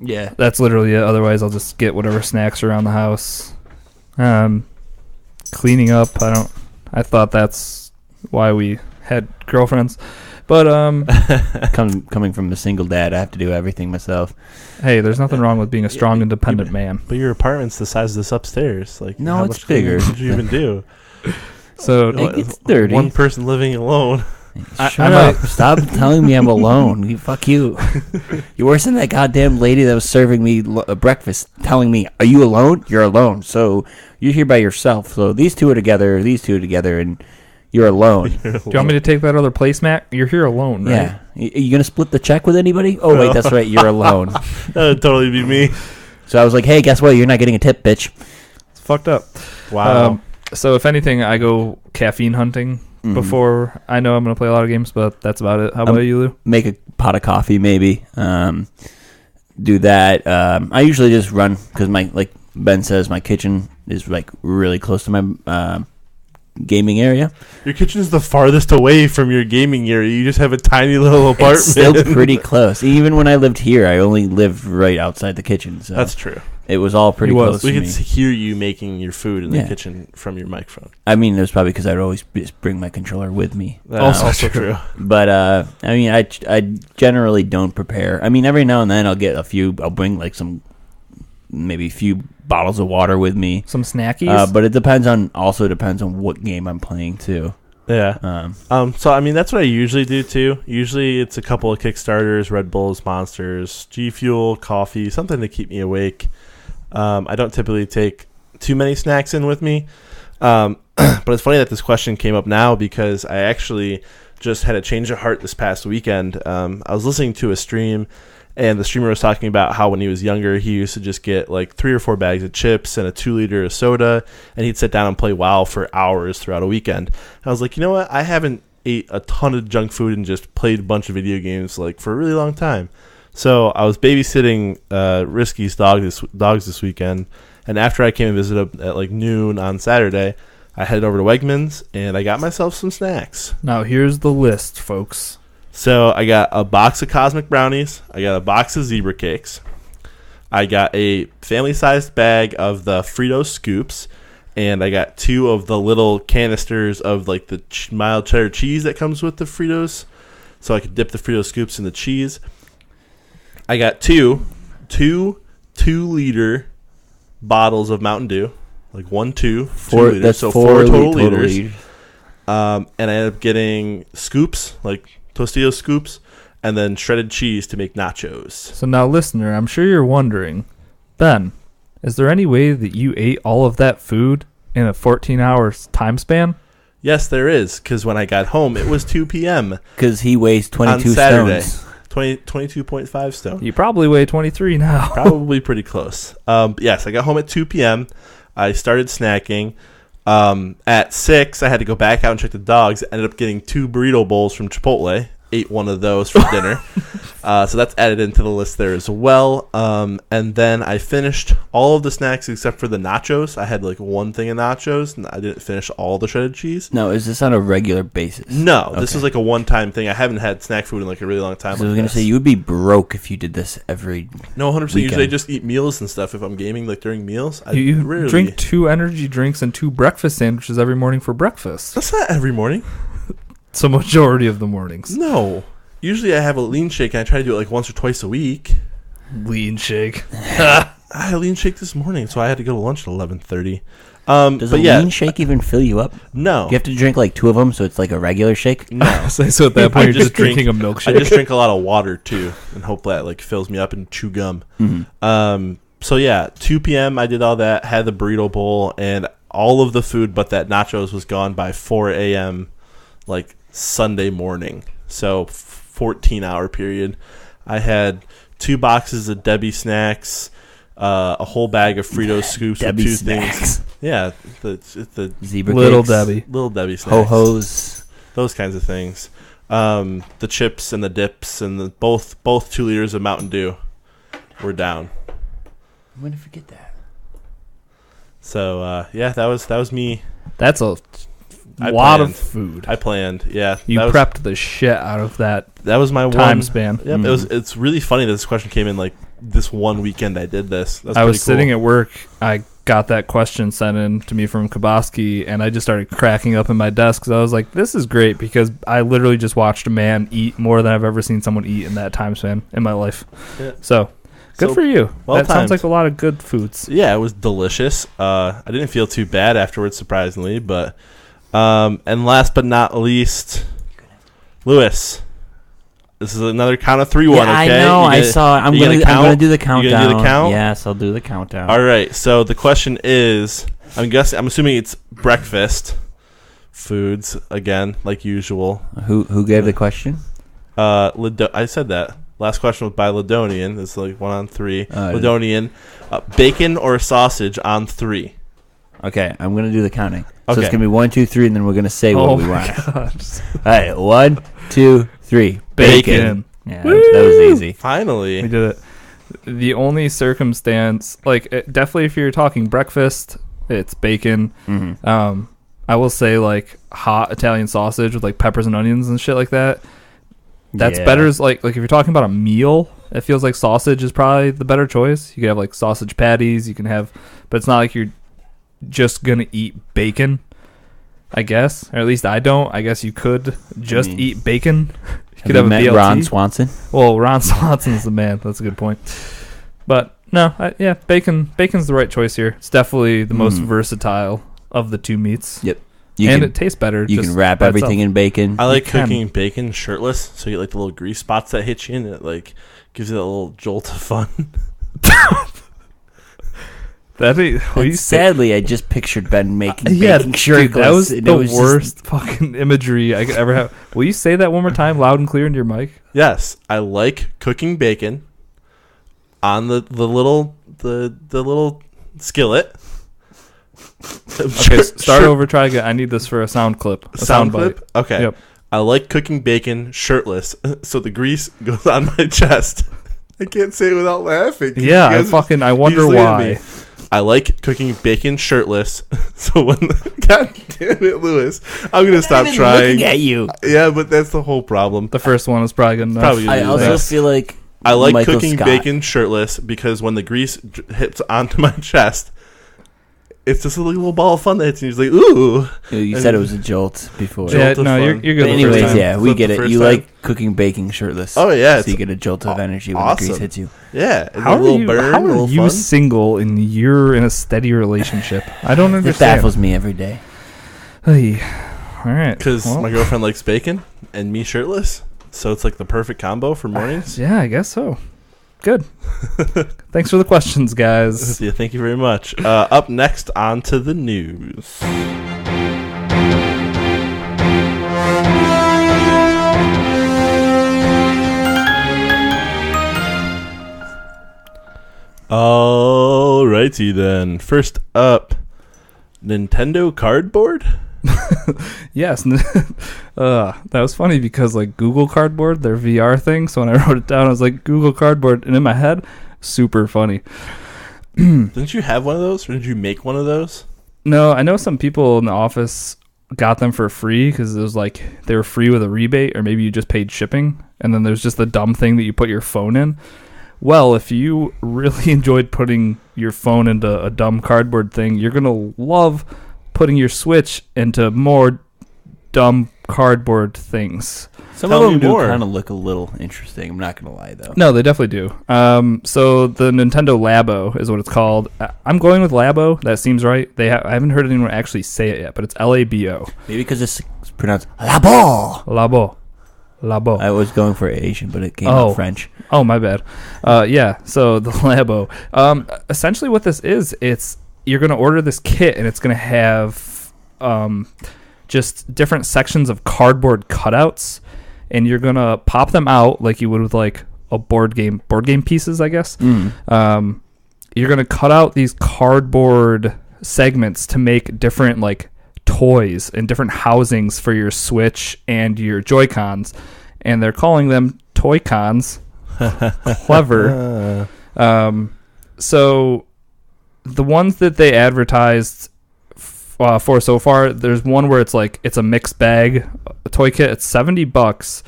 Yeah. That's literally it. Otherwise, I'll just get whatever snacks around the house. Cleaning up, I thought that's why we had girlfriends. But coming from a single dad, I have to do everything myself. Hey, there's nothing wrong with being a strong, independent man. But your apartment's the size of this upstairs. Like, no, how it's much bigger. What did you even do? So it gets dirty. One person living alone. Shut up. Stop telling me I'm alone. Fuck you. You're worse than that goddamn lady that was serving me breakfast telling me, are you alone? You're alone. So you're here by yourself. So these two are together, and you're alone. Do you want me to take that other placemat? You're here alone, right? Yeah. Are you going to split the check with anybody? Oh, wait, that's right. You're alone. That would totally be me. So I was like, hey, guess what? You're not getting a tip, bitch. It's fucked up. Wow. So if anything, I go caffeine hunting before I know I'm going to play a lot of games, but that's about it. How about you, Lou? Make a pot of coffee, maybe. Do that. I usually just run because like Ben says, my kitchen is like really close to my gaming area. Your kitchen is the farthest away from your gaming area. You just have a tiny little apartment. It's still pretty close. Even when I lived here, I only lived right outside the kitchen. So that's true. It was all pretty close. We to could hear you making your food in the kitchen from your microphone. I mean, it was probably because I'd always just bring my controller with me. That's also true. But I mean, I generally don't prepare. I mean, every now and then I'll bring like maybe a few bottles of water with me. Some snackies? But it depends on what game I'm playing too. Yeah. So I mean, that's what I usually do too. Usually it's a couple of Kickstarters, Red Bulls, Monsters, G Fuel, coffee, something to keep me awake. I don't typically take too many snacks in with me. But it's funny that this question came up now because I actually just had a change of heart this past weekend. I was listening to a stream, and the streamer was talking about how when he was younger, he used to just get like 3 or 4 bags of chips and a 2-liter of soda, and he'd sit down and play WoW for hours throughout a weekend. And I was like, you know what? I haven't ate a ton of junk food and just played a bunch of video games like for a really long time. So I was babysitting Risky's dogs this weekend, and after I came and visited at like noon on Saturday, I headed over to Wegmans, and I got myself some snacks. Now, here's the list, folks. So I got a box of Cosmic Brownies. I got a box of Zebra Cakes. I got a family-sized bag of the Frito Scoops. And I got 2 of the little canisters of like the mild cheddar cheese that comes with the Fritos, so I could dip the Frito Scoops in the cheese. I got two 2-liter bottles of Mountain Dew, like 2 liters, that's so 4 total liters. And I ended up getting scoops, like Tostito scoops, and then shredded cheese to make nachos. So now, listener, I'm sure you're wondering, Ben, is there any way that you ate all of that food in a 14-hour time span? Yes, there is, because when I got home, it was 2 p.m. Because he weighs 22 on Saturday. stones. 22.5 stone. You probably weigh 23 now. Probably pretty close. Yes, I got home at 2 p.m. I started snacking. At 6, I had to go back out and check the dogs. Ended up getting 2 burrito bowls from Chipotle. Ate one of those for dinner. So that's added into the list there as well. And then I finished all of the snacks except for the nachos. I had like one thing of nachos, and I didn't finish all the shredded cheese. No, is this on a regular basis? No, this is like a one-time thing. I haven't had snack food in like a really long time. So I was going to say, you would be broke if you did this every No, 100%. weekend. Usually I just eat meals and stuff if I'm gaming, like during meals. You drink 2 energy drinks and 2 breakfast sandwiches every morning for breakfast. That's not every morning. It's a majority of the mornings. No. Usually I have a lean shake, and I try to do it like once or twice a week. Lean shake. I had a lean shake this morning, so I had to go to lunch at 11:30. Does a lean shake even fill you up? No. You have to drink like 2 of them, so it's like a regular shake? No. So at that point, you're just drinking a milkshake. I just drink a lot of water, too, and hope that like fills me up and chew gum. Mm-hmm. So, yeah, 2 p.m. I did all that, had the burrito bowl, and all of the food but that nachos was gone by 4 a.m., like Sunday morning. So 14-hour period. I had 2 boxes of Debbie snacks, a whole bag of Frito scoops Debbie with 2 snacks. things. Yeah, the Zebra Little cakes, Debbie. little Debbie snacks. Ho-hos. Those kinds of things. The chips and the dips and the both 2 liters of Mountain Dew were down. I'm going to forget that. So, yeah, that was me. That's a I lot planned. of food. I planned, yeah. You prepped the shit out of that. That was my time one span. Yep, it's really funny that this question came in like this one weekend I did this. That's I was cool. sitting at work. I got that question sent in to me from Kaboski, and I just started cracking up in my desk because I was like, this is great because I literally just watched a man eat more than I've ever seen someone eat in that time span in my life. Yeah. So, good for you. Well that timed. sounds like a lot of good foods. Yeah, it was delicious. I didn't feel too bad afterwards, surprisingly, but and last but not least, Lewis. This is another count of 3 one. Okay, I know. I saw. I'm gonna do the countdown. You gonna do the count? Yes, I'll do the countdown. All right. So the question is, I'm assuming it's breakfast foods again, like usual. Who gave the question? I said that. Last question was by Ladonian. It's like 1 on 3. Ladonian, bacon or sausage on 3. Okay, I'm gonna do the counting. So Okay. it's gonna be 1, 2, 3, and then we're gonna say what we want. Gosh. All right, 1, 2, 3. Bacon. Yeah, that was easy. Finally. We did it. The only circumstance, definitely if you're talking breakfast, it's bacon. Mm-hmm. I will say like hot Italian sausage with like peppers and onions and shit like that. That's better as like if you're talking about a meal, it feels like sausage is probably the better choice. You can have like sausage patties, you can have, but it's not like you're just gonna eat bacon, I guess, or at least I don't. I guess you could just eat bacon. You could have a BLT. Ron Swanson? Well, Ron Swanson's the man. That's a good point. But no, bacon's the right choice here. It's definitely the most versatile of the 2 meats. Yep. It tastes better. You can wrap everything in bacon. I like cooking bacon shirtless, so you get like the little grease spots that hit you, and it like gives you that little jolt of fun. Sadly, I just pictured Ben making yeah, bacon shirtless. Dude, that was the was worst fucking imagery I could ever have. Will you say that one more time, loud and clear into your mic? Yes, I like cooking bacon on the little skillet. Okay, start over. Try again. I need this for a sound clip. A sound clip. bite. Okay. Yep. I like cooking bacon shirtless, so the grease goes on my chest. I can't say it without laughing. Yeah, I wonder why. I like cooking bacon shirtless. So when God damn it, Lewis, I'm gonna stop trying. Looking at you. Yeah, but that's the whole problem. The first one is probably good enough. Probably I also feel like I like Michael cooking Scott. bacon shirtless because when the grease hits onto my chest, it's just a little ball of fun that hits, and you're like, ooh. You said it was a jolt before. Yeah, no, you're good. But anyways, time. yeah, we get it. You time. like cooking bacon shirtless. Oh yeah, so you get a jolt of energy when the grease hits you. Yeah, how are you single and you're in a steady relationship? I don't understand. It baffles me every day. Hey, all right. Because my girlfriend likes bacon and me shirtless, so it's like the perfect combo for mornings. Yeah, I guess so. Good. Thanks for the questions, guys. Yeah, thank you very much. Up next, on to the news. Alrighty then. First up, Nintendo Cardboard? Yes. That was funny because like Google Cardboard, their VR thing. So when I wrote it down, I was like Google Cardboard, and in my head, super funny. Didn't you have one of those, or did you make one of those? No, I know some people in the office got them for free because it was like they were free with a rebate, or maybe you just paid shipping. And then there's just the dumb thing that you put your phone in. Well, if you really enjoyed putting your phone into a dumb cardboard thing, you're gonna love putting your Switch into more dumb cardboard things. Some of them do kind of look a little interesting. I'm not going to lie, though. No, they definitely do. So the Nintendo Labo is what it's called. I'm going with Labo. That seems right. I haven't heard anyone actually say it yet, but it's Labo. Maybe because it's pronounced Labo. Labo. I was going for Asian, but it came out French. Oh, my bad. Yeah, so the Labo. Essentially what this is, you're going to order this kit, and it's going to have just different sections of cardboard cutouts, and you're going to pop them out like you would with like a board game pieces, I guess. You're going to cut out these cardboard segments to make different like toys and different housings for your Switch and your Joy-Cons, and they're calling them Toy-Cons. Clever. So the ones that they advertised for so far, there's one where it's a mixed bag, a toy kit. It's $70,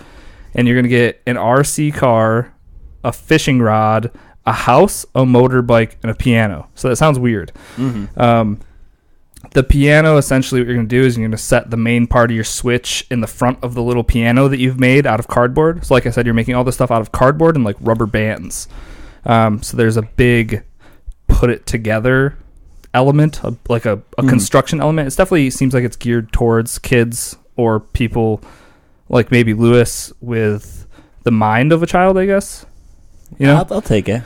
and you're gonna get an RC car, a fishing rod, a house, a motorbike, and a piano. So that sounds weird. The piano, essentially what you're going to do is you're going to set the main part of your Switch in the front of the little piano that you've made out of cardboard. So like I said, you're making all this stuff out of cardboard and like rubber bands. So there's a big put it together element, like a construction element. It definitely seems like it's geared towards kids or people like maybe Lewis with the mind of a child, I guess. You know? I'll take it.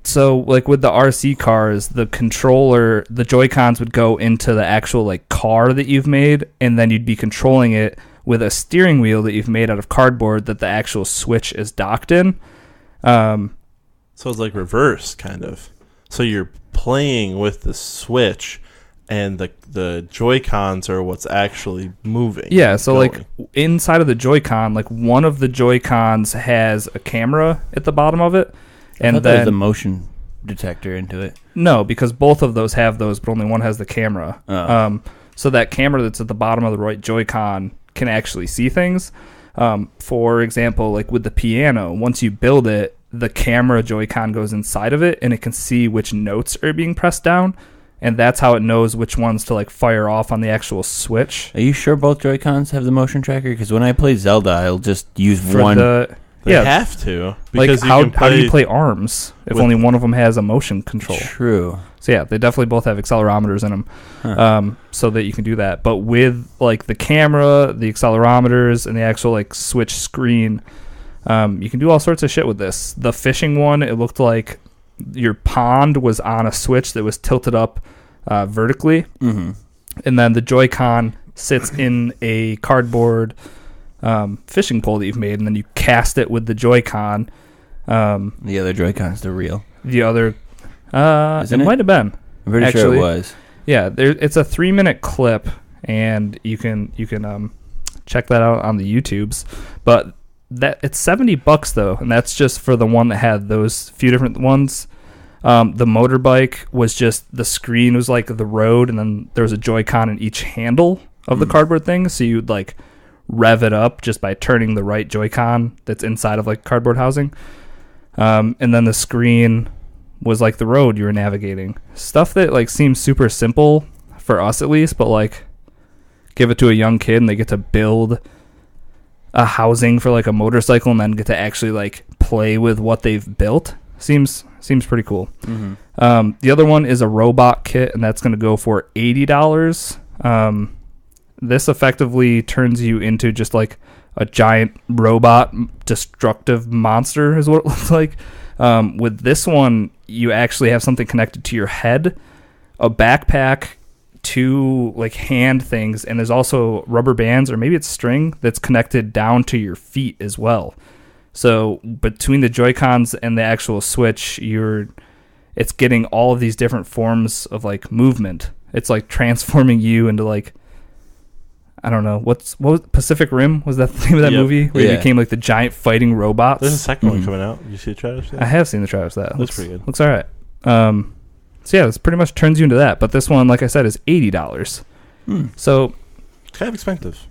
So, like, with the RC cars, the controller, the Joy-Cons would go into the actual, like, car that you've made, and then you'd be controlling it with a steering wheel that you've made out of cardboard that the actual Switch is docked in. So it's like reverse, kind of. So you're playing with the Switch, and the Joy-Cons are what's actually moving. Yeah, so, like, inside of the Joy-Con, like, one of the Joy-Cons has a camera at the bottom of it. And then there's a motion detector into it. No, because both of those have those, but only one has the camera. Oh. So that camera that's at the bottom of the right Joy-Con can actually see things. For example, like with the piano, once you build it, the camera Joy-Con goes inside of it, and it can see which notes are being pressed down, and that's how it knows which ones to like fire off on the actual Switch. Are you sure both Joy-Cons have the motion tracker? Because when I play Zelda, I'll just use one. They have to. Because like, how do you play ARMS if only one of them has a motion control? True. So, yeah, they definitely both have accelerometers in them so that you can do that. But with, like, the camera, the accelerometers, and the actual, like, Switch screen, you can do all sorts of shit with this. The fishing one, it looked like your pond was on a Switch that was tilted up vertically. Mm-hmm. And then the Joy-Con sits in a cardboard fishing pole that you've made, and then you cast it with the Joy-Con. The other Joy-Con's the real. The other, it might have been. I'm pretty sure it was. Yeah, it's a 3-minute clip, and you can check that out on the YouTubes. But it's $70 though, and that's just for the one that had those few different ones. The motorbike was just, the screen was like the road, and then there was a Joy-Con in each handle of the cardboard thing, so you'd like rev it up just by turning the right Joy-Con that's inside of like cardboard housing. And then the screen was like the road you were navigating. Stuff that like seems super simple for us at least, but like give it to a young kid and they get to build a housing for like a motorcycle and then get to actually like play with what they've built. Seems pretty cool. The other one is a robot kit, and that's going to go for $80. This effectively turns you into just like a giant robot destructive monster is what it looks like. With this one, you actually have something connected to your head, a backpack, 2 like hand things, and there's also rubber bands, or maybe it's string, that's connected down to your feet as well. So between the Joy-Cons and the actual Switch, it's getting all of these different forms of like movement. It's like transforming you into like, I don't know, what was Pacific Rim? Was that the name of that movie? Where you became like the giant fighting robots? There's a second one coming out. You see the trailer? I have seen the trailer for that. Looks pretty good. Looks all right. So yeah, this pretty much turns you into that. But this one, like I said, is $80. So it's kind of expensive.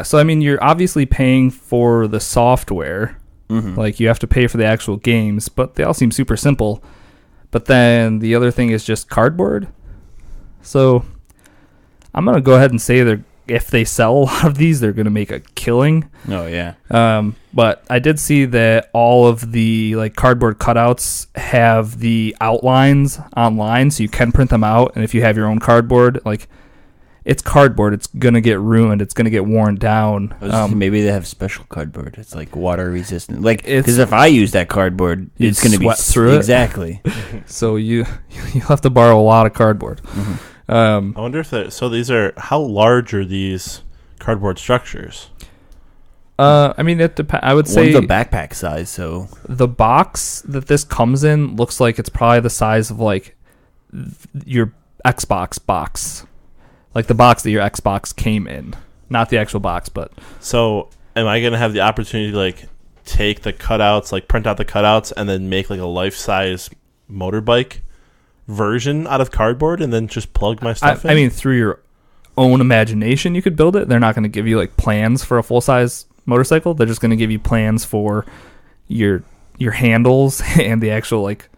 So I mean, you're obviously paying for the software. Like you have to pay for the actual games, but they all seem super simple. But then the other thing is just cardboard. So I'm gonna go ahead and say if they sell a lot of these, they're gonna make a killing. Oh yeah. But I did see that all of the like cardboard cutouts have the outlines online, so you can print them out. And if you have your own cardboard, like it's cardboard, it's gonna get ruined, it's gonna get worn down. Maybe they have special cardboard. It's like water resistant. Like because if I use that cardboard, it's gonna be through exactly. So you'll have to borrow a lot of cardboard. I wonder if how large are these cardboard structures? I mean, it depends. I would say one's a backpack size. So the box that this comes in looks like it's probably the size of like your Xbox box, like the box that your Xbox came in, not the actual box. But so, am I gonna have the opportunity to like take the cutouts, like print out the cutouts, and then make like a life-size motorbike version out of cardboard, and then just plug my stuff in? I mean, through your own imagination, you could build it. They're not going to give you like plans for a full-size motorcycle. They're just going to give you plans for your handles and the actual like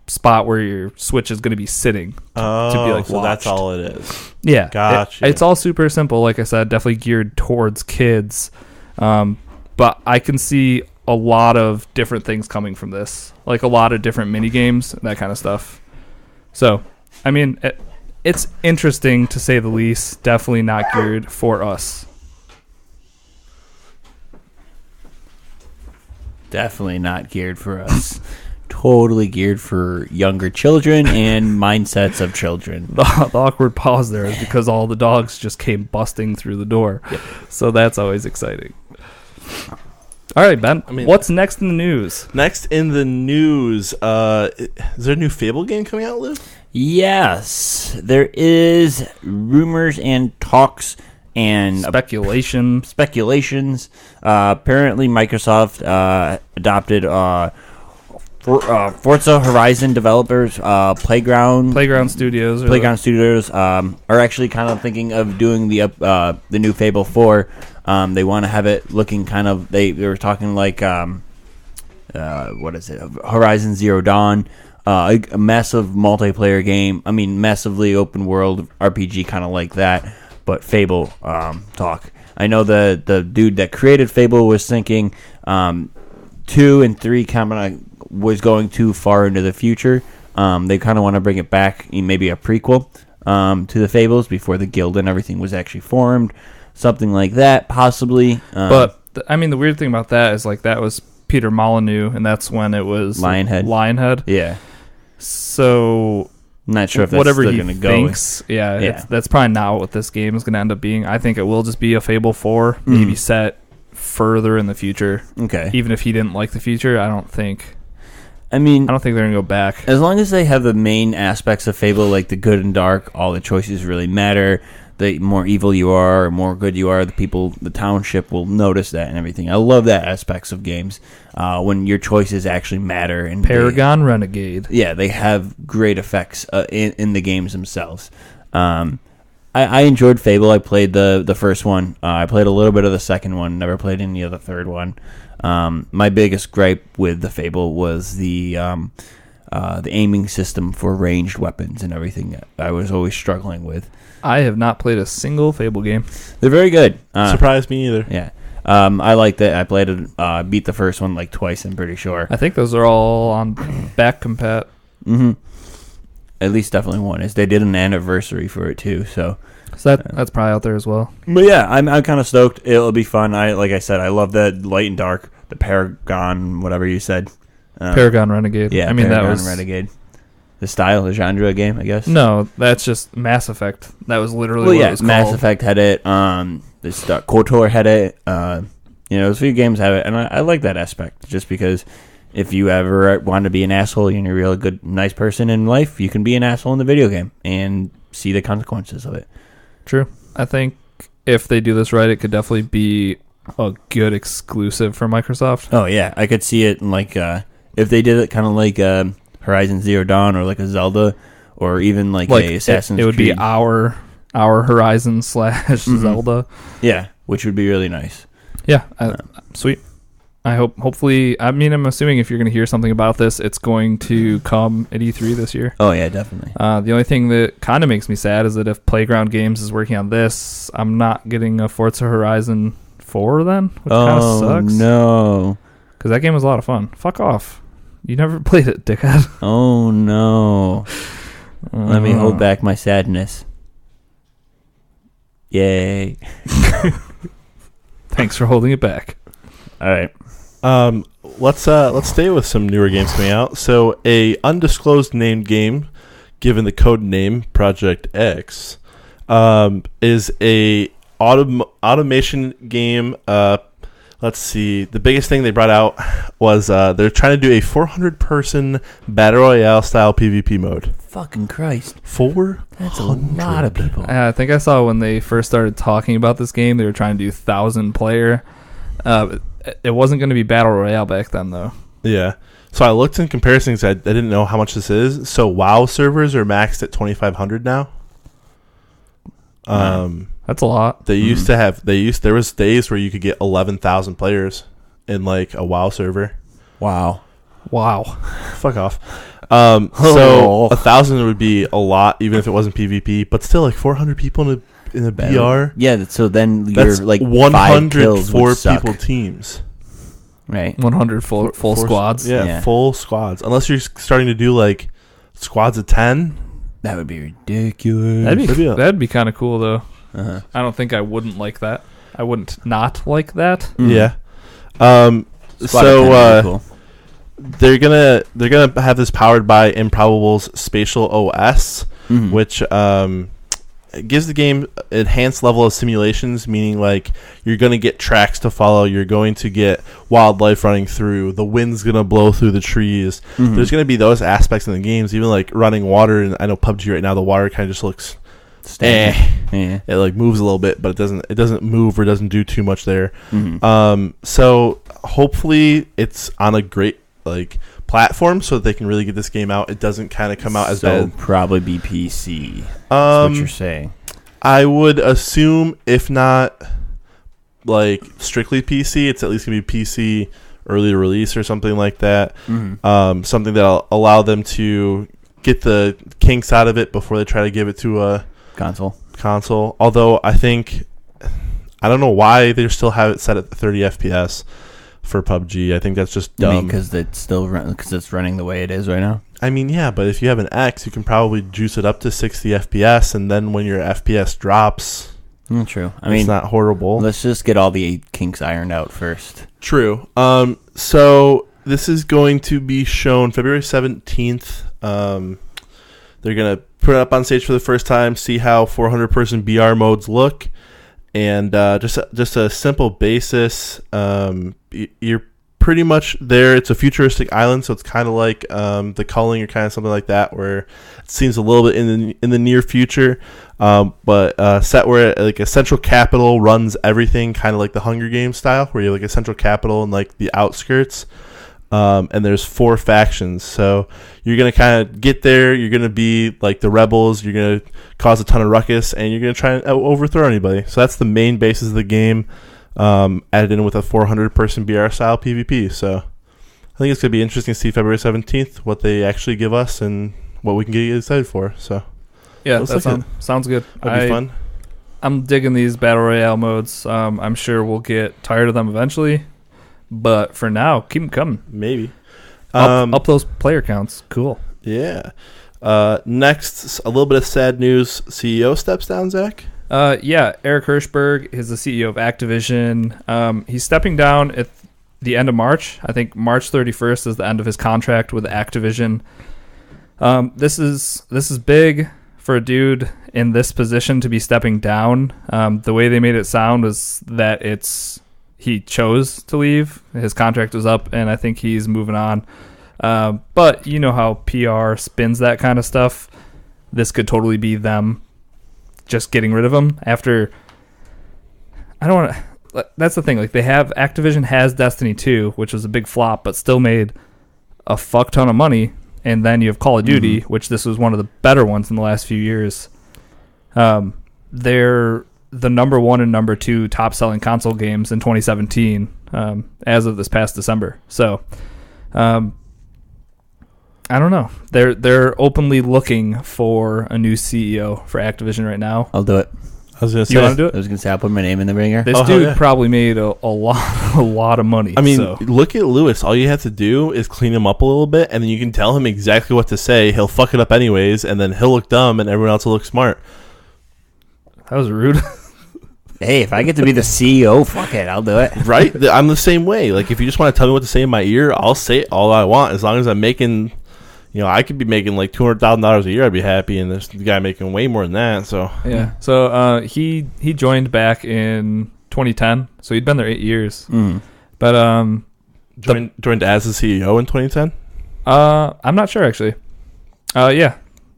spot where your Switch is going to be sitting to be like so watched. That's all it is. Yeah, gotcha. It's all super simple. Like I said, definitely geared towards kids. But I can see a lot of different things coming from this, like a lot of different mini games and that kind of stuff. So, I mean, it's interesting to say the least. Definitely not geared for us. Definitely not geared for us. Totally geared for younger children and mindsets of children. The awkward pause there is because all the dogs just came busting through the door. Yep. So that's always exciting. All right, Ben. What's next in the news? Next in the news, is there a new Fable game coming out, Lou? Yes, there is rumors and talks and speculations. Apparently, Microsoft adopted Forza Horizon developers, Playground Studios are actually kind of thinking of doing the new Fable 4. They want to have it looking kind of. They were talking like what is it? Horizon Zero Dawn, a massive multiplayer game. I mean, massively open world RPG, kind of like that. But Fable talk. I know the dude that created Fable was thinking 2 and 3 kind of was going too far into the future. They kind of want to bring it back, maybe a prequel to the Fables before the guild and everything was actually formed. Something like that, possibly. But, I mean, the weird thing about that is, like, that was Peter Molyneux, and that's when it was Lionhead. Yeah. So, not sure if that's whatever still he going to go. Thinks, that's probably not what this game is going to end up being. I think it will just be a Fable 4, maybe set further in the future. Okay. Even if he didn't like the future, I don't think they're going to go back. As long as they have the main aspects of Fable, like the good and dark, all the choices really matter. the more evil you are or more good you are, the township will notice that and everything. I love that aspects of games when your choices actually matter. And Paragon Renegade. Yeah, they have great effects in the games themselves. I enjoyed Fable. I played the first one. I played a little bit of the second one. Never played any of the third one. My biggest gripe with the Fable was the aiming system for ranged weapons and everything that I was always struggling with. I have not played a single Fable game. They're very good. Surprised me either. Yeah. I liked it. I played it, beat the first one like twice, I'm pretty sure. I think those are all on back compat. Mm-hmm. At least definitely one is. They did an anniversary for it too, so that's probably out there as well. But yeah, I'm kind of stoked. It'll be fun. Like I said, I love that light and dark, the Paragon, whatever you said. Paragon Renegade. Yeah, I mean Paragon that was Renegade. The style, the genre game, I guess. No, that's just Mass Effect. That was literally what it was called. Mass Effect had it. KOTOR had it. A few games have it, and I like that aspect. Just because if you ever want to be an asshole and you're a really good, nice person in life, you can be an asshole in the video game and see the consequences of it. True. I think if they do this right, it could definitely be a good exclusive for Microsoft. Oh yeah, I could see it in if they did it kind of like Horizon Zero Dawn or like a Zelda or even like a Assassin's Creed. It would be our Horizon / Zelda. Yeah, which would be really nice. Yeah, sweet. I hopefully, I'm assuming if you're going to hear something about this, it's going to come at E3 this year. Oh yeah, definitely. The only thing that kind of makes me sad is that if Playground Games is working on this, I'm not getting a Forza Horizon 4 then, which kind of sucks. Oh no. Because that game was a lot of fun. Fuck off. You never played it, dickhead. Oh no. Let me hold back my sadness. Yay. Thanks for holding it back. All right. Let's stay with some newer games coming out. So, a undisclosed named game, given the code name Project X, is a automation game. Let's see. The biggest thing they brought out was they're trying to do a 400-person battle royale style PvP mode. Fucking Christ. 400? That's a lot of people. I think I saw when they first started talking about this game, they were trying to do 1,000 player. It wasn't going to be battle royale back then, though. Yeah. So I looked in comparisons. I didn't know how much this is. So WoW servers are maxed at 2,500 now. That's a lot. They used to have. There was days where you could get 11,000 players in like a WoW server. Wow. Fuck off. So 1,000 would be a lot, even if it wasn't PvP. But still, like 400 people in a BR. Yeah. So then that's you're like 100 4-people teams. Right. 100 full squads. Yeah, full squads. Unless you're starting to do like squads of 10. That would be ridiculous. That'd be kind of cool though. Uh-huh. I don't think I wouldn't like that. I wouldn't not like that. Mm. Yeah. Cool. They're gonna have this powered by Improbable's Spatial OS, which gives the game enhanced level of simulations, meaning like you're gonna get tracks to follow, you're going to get wildlife running through, the wind's gonna blow through the trees. There's gonna be those aspects in the games, even like running water. And I know PUBG right now, the water kind of just looks it like moves a little bit, but it doesn't move or doesn't do too much there. So hopefully it's on a great like platform so that they can really get this game out. It doesn't kind of come out as bad. So probably be PC. That's what you're saying. I would assume, if not like strictly PC, it's at least gonna be PC early release or something like that. Something that'll allow them to get the kinks out of it before they try to give it to a console. Although I don't know why they still have it set at 30 FPS for PUBG. I think that's just dumb. Because it's running the way it is right now. I mean, yeah, but if you have an X, you can probably juice it up to 60 FPS, and then when your FPS drops, true. It's not horrible. Let's just get all the kinks ironed out first. True. So this is going to be shown February 17th. They're gonna put it up on stage for the first time, see how 400-person BR modes look. And just a simple basis, you're pretty much there. It's a futuristic island, so it's kind of like The Culling or kind of something like that, where it seems a little bit in the near future, but set where like a central capital runs everything, kind of like the Hunger Games style, where you have like a central capital and like the outskirts. And there's 4 factions, so you're gonna kind of get there. You're gonna be like the rebels. You're gonna cause a ton of ruckus, and you're gonna try and overthrow anybody. So that's the main basis of the game. Added in with a 400-person BR style PvP. So I think it's gonna be interesting to see February 17th what they actually give us and what we can get excited for. So yeah, that sounds good. That'd be fun. I'm digging these battle royale modes. I'm sure we'll get tired of them eventually. But for now, keep them coming. Maybe. Up those player counts. Cool. Yeah. Next, a little bit of sad news. CEO steps down, Zach? Yeah, Eric Hirschberg is the CEO of Activision. He's stepping down at the end of March. I think March 31st is the end of his contract with Activision. This is big for a dude in this position to be stepping down. The way they made it sound was that he chose to leave. His contract was up, and I think he's moving on. But you know how PR spins that kind of stuff. This could totally be them just getting rid of him after. I don't want to. That's the thing. Like Activision has Destiny 2, which was a big flop, but still made a fuck ton of money. And then you have Call of Duty, which this was one of the better ones in the last few years. They're the number 1 and number 2 top selling console games in 2017 as of this past December. So I don't know. They're openly looking for a new CEO for Activision right now. I'll do it. I was gonna say, you want to do it? I was gonna say I'll put my name in the ringer. This dude probably made a lot of money. I mean, look at Lewis. All you have to do is clean him up a little bit, and then you can tell him exactly what to say. He'll fuck it up anyways, and then he'll look dumb, and everyone else will look smart. That was rude. Hey, if I get to be the CEO, fuck it, I'll do it. Right? I'm the same way. Like, if you just want to tell me what to say in my ear, I'll say it all I want. As long as I'm making, I could be making like $200,000 a year. I'd be happy. And there's the guy making way more than that. So yeah. So he joined back in 2010. So he'd been there 8 years. But joined as the CEO in 2010. I'm not sure actually. Yeah.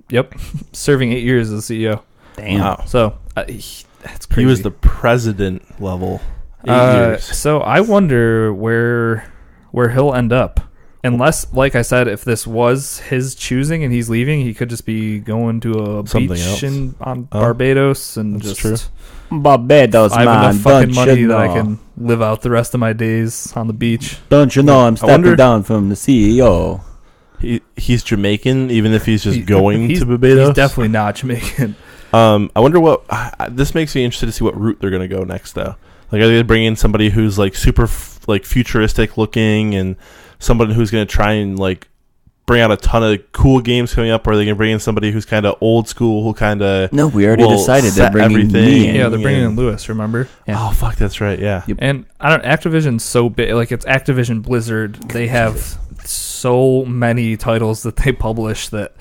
Yep. Serving 8 years as the CEO. Damn. Wow. So that's crazy. He was the president level. 8 years. So I wonder where he'll end up. Unless, like I said, if this was his choosing and he's leaving, he could just be going to a something beach else. On Barbados and That's just true. Barbados, I have man. enough fucking Don't money you that I know? can live out the rest of my days on the beach. Don't you know I'm stepping down from the CEO? He's Jamaican, even if he's just going to Barbados. He's definitely not Jamaican. I wonder what this makes me interested to see what route they're going to go next, though. Like, are they bring in somebody who's like super futuristic looking, and somebody who's going to try and like bring out a ton of cool games coming up, or are they going to bring in somebody who's kind of old school, who kind of no? We already decided they're bringing everything. me in. Yeah, they're bringing in Lewis. Remember? Yeah. Oh fuck, that's right. Yeah. Yep. And Activision's so big. Like, it's Activision Blizzard. They have so many titles that they publish that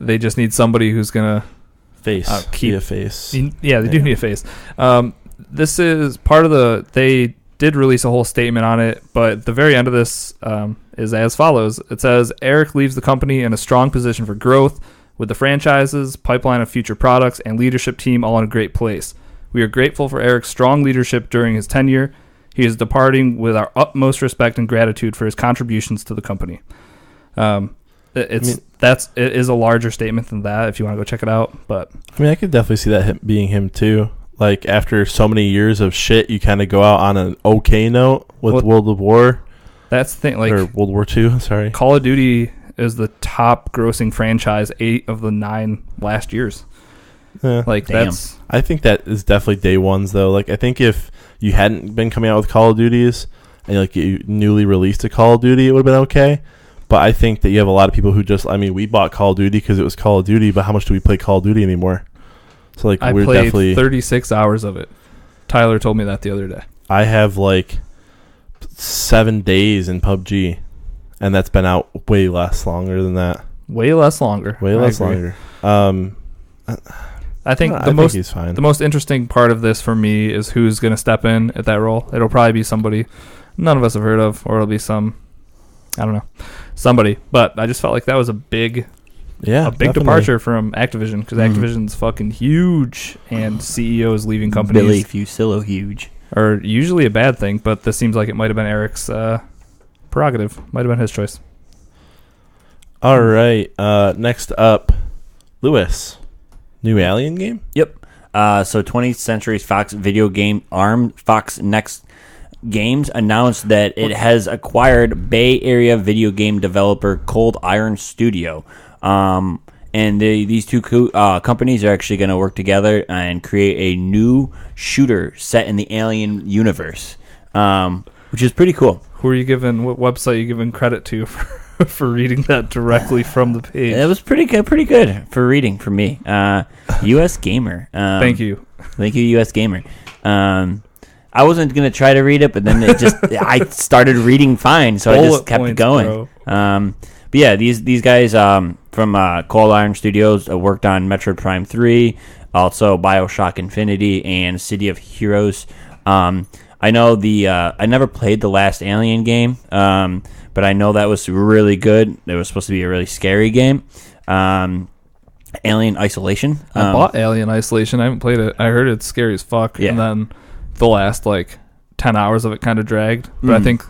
they just need somebody who's gonna be a face. Yeah, they do need a face. This is part of they did release a whole statement on it, but the very end of this is as follows. It says, Eric leaves the company in a strong position for growth with the franchises, pipeline of future products, and leadership team all in a great place. We are grateful for Eric's strong leadership during his tenure. He is departing with our utmost respect and gratitude for his contributions to the company. It is a larger statement than that if you want to go check it out. But I mean, I could definitely see that being him too. Like, after so many years of shit, you kind of go out on an okay note with World of War. That's the thing, like, or World War II. Sorry, Call of Duty is the top grossing franchise 8 of the 9 last years. Like, damn. I think that is definitely day ones though. Like, I think if you hadn't been coming out with Call of Duties and like you newly released a Call of Duty, it would have been okay. But I think that you have a lot of people who just, I mean, we bought Call of Duty because it was Call of Duty, but how much do we play Call of Duty anymore? So like, I played 36 hours of it. Tyler told me that the other day. I have like 7 days in PUBG, and that's been out way longer than that. Way less longer. I think the most interesting part of this for me is who's going to step in at that role. It'll probably be somebody none of us have heard of, or it'll be some, I don't know, somebody. But I just felt like that was a big departure from Activision, because Activision's fucking huge, and CEOs leaving companies. Billy Fusillo huge. Are usually a bad thing, but this seems like it might have been Eric's prerogative. Might have been his choice. All right. Next up, Lewis. New Alien game? Yep. So 20th Century Fox video game arm Fox Next Games announced that it has acquired Bay Area video game developer Cold Iron Studio. And these two companies are actually going to work together and create a new shooter set in the Alien universe, which is pretty cool. What website are you giving credit to for reading that directly from the page? It was pretty good for reading for me. US Gamer. Thank you, US Gamer. I wasn't gonna try to read it, but then I started reading fine, so I just kept going. But yeah, these guys from Cold Iron Studios worked on Metroid Prime 3, also BioShock Infinity, and City of Heroes. I know I never played the last Alien game, but I know that was really good. It was supposed to be a really scary game. Alien Isolation. I bought Alien Isolation. I haven't played it. I heard it's scary as fuck. Yeah. And then the last 10 hours of it kind of dragged. But I think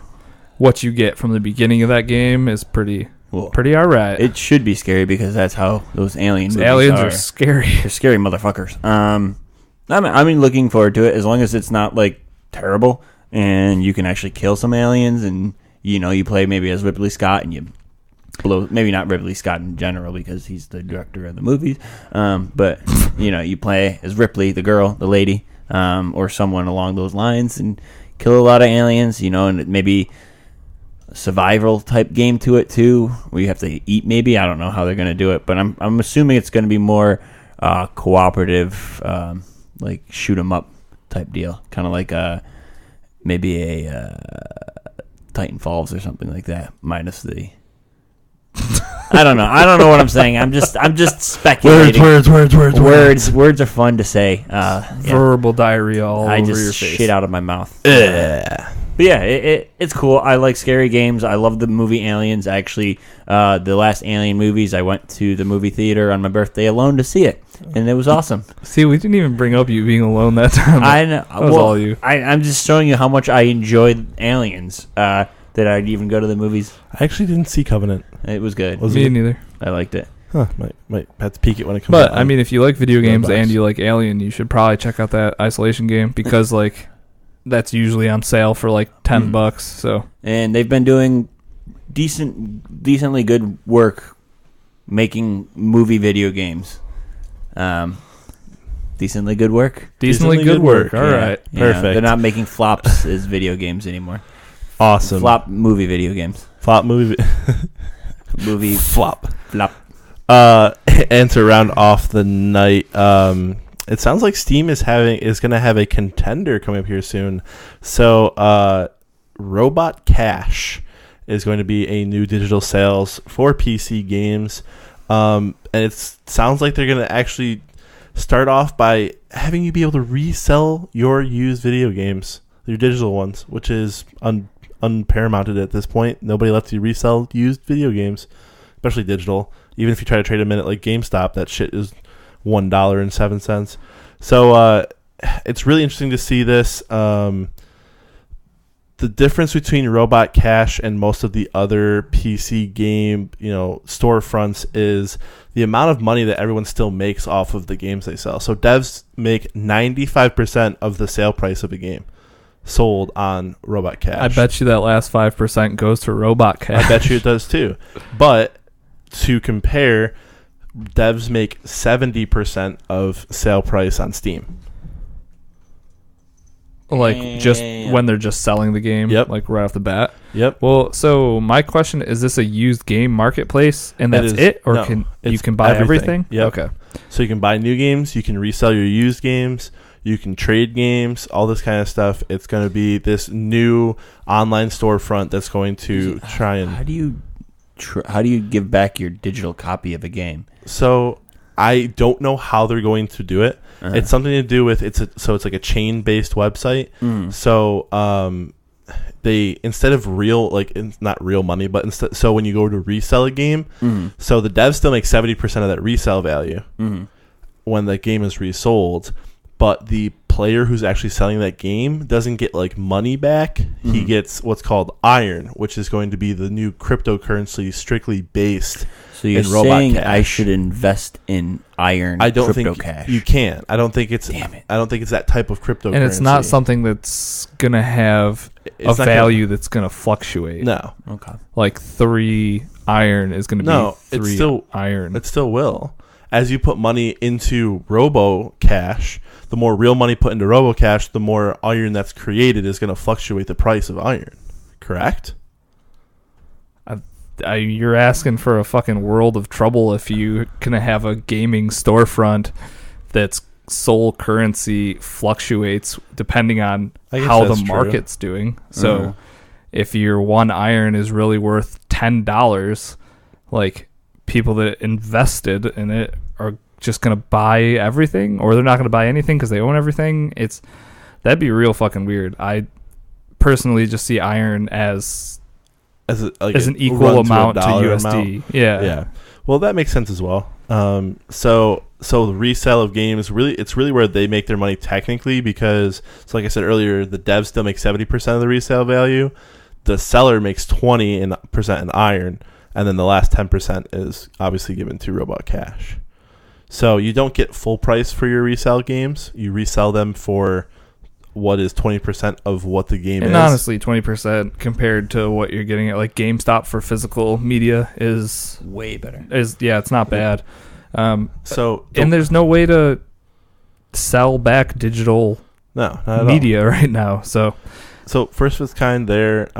what you get from the beginning of that game is pretty alright. It should be scary because that's how those aliens are scary. They're scary motherfuckers. I'm looking forward to it as long as it's not terrible and you can actually kill some aliens, and you play maybe as Ridley Scott and you blow, maybe not Ridley Scott in general because he's the director of the movies, but you play as Ripley, the girl, the lady, or someone along those lines, and kill a lot of aliens, and maybe a survival type game to it too, where you have to eat. Maybe I don't know how they're going to do it, but I'm assuming it's going to be more cooperative, shoot 'em up type deal, kind of like maybe a Titan Falls or something like that, minus the. I don't know what I'm saying. I'm just speculating. Words are fun to say. Verbal diarrhea all over your face. Shit out of my mouth. But yeah, it's cool. I like scary games. I love the movie Aliens. Actually, the last Alien movies, I went to the movie theater on my birthday alone to see it, and it was awesome. See, we didn't even bring up you being alone that time. I know. That was all you. I'm just showing you how much I enjoyed Aliens. That I'd even go to the movies. I actually didn't see Covenant. It was good. Me neither. I liked it. Huh, might have to peek it when it comes out. But, if you like video games and you like Alien, you should probably check out that Isolation game because, that's usually on sale for, $10. So. And they've been doing decently good work making movie video games. Decently good work? Decently good work. All right. Yeah. Perfect. They're not making flops as video games anymore. Awesome. Flop movie video games. Flop movie. Movie. Flop. And to round off the night, it sounds like Steam is going to have a contender coming up here soon. So, Robot Cash is going to be a new digital sales for PC games. And it sounds like they're going to actually start off by having you be able to resell your used video games, your digital ones, which is unparamounted at this point. Nobody lets you resell used video games, especially digital. Even if you try to trade them in at GameStop, that shit is $1.07. So it's really interesting to see this. The difference between Robot Cash and most of the other PC game, storefronts is the amount of money that everyone still makes off of the games they sell. So devs make 95% of the sale price of a game sold on Robot Cash. I bet you that last 5% goes to Robot Cash. I bet you it does too. But to compare, devs make 70% of sale price on Steam. Just when they're just selling the game, yep. Right off the bat. Yep. Well, so my question is this a used game marketplace and that's it? Or no, you can buy everything? Yep. Okay. So you can buy new games, you can resell your used games, you can trade games, all this kind of stuff. It's going to be this new online storefront that's going to try and... How do you give back your digital copy of a game? So I don't know how they're going to do it. Uh-huh. It's something to do with it's like a chain-based website. So they instead of real not real money, but instead, so when you go to resell a game, so the devs still make 70% of that resale value when the game is resold, but the player who's actually selling that game doesn't get like money back. He gets what's called iron, which is going to be the new cryptocurrency strictly based. So you're saying I should invest in iron? I don't crypto think cash. you can. I don't think it's. Damn it. I don't think it's that type of cryptocurrency. And it's not something that's gonna have a value that's gonna fluctuate. No. Okay. Like 3 iron is gonna be 3 iron. It still will. As you put money into Robo Cash, the more real money put into Robo Cash, the more iron that's created is going to fluctuate the price of iron. Correct? You're asking for a fucking world of trouble if you're going to have a gaming storefront that's sole currency fluctuates depending on how the market's doing. So if your 1 iron is really worth $10, like people that invested in it are just going to buy everything, or they're not going to buy anything because they own everything. That'd be real fucking weird. I personally just see iron as an equal amount to USD. Yeah. Well, that makes sense as well. So the resale of games it's really where they make their money technically, because like I said earlier, the devs still make 70% of the resale value. The seller makes 20% in iron, and then the last 10% is obviously given to Robot Cash. So you don't get full price for your resale games. You resell them for what is 20% of what the game is. And honestly, 20% compared to what you're getting at like GameStop for physical media is way better. It's not bad. And there's no way to sell back digital media right now. So first of its kind there,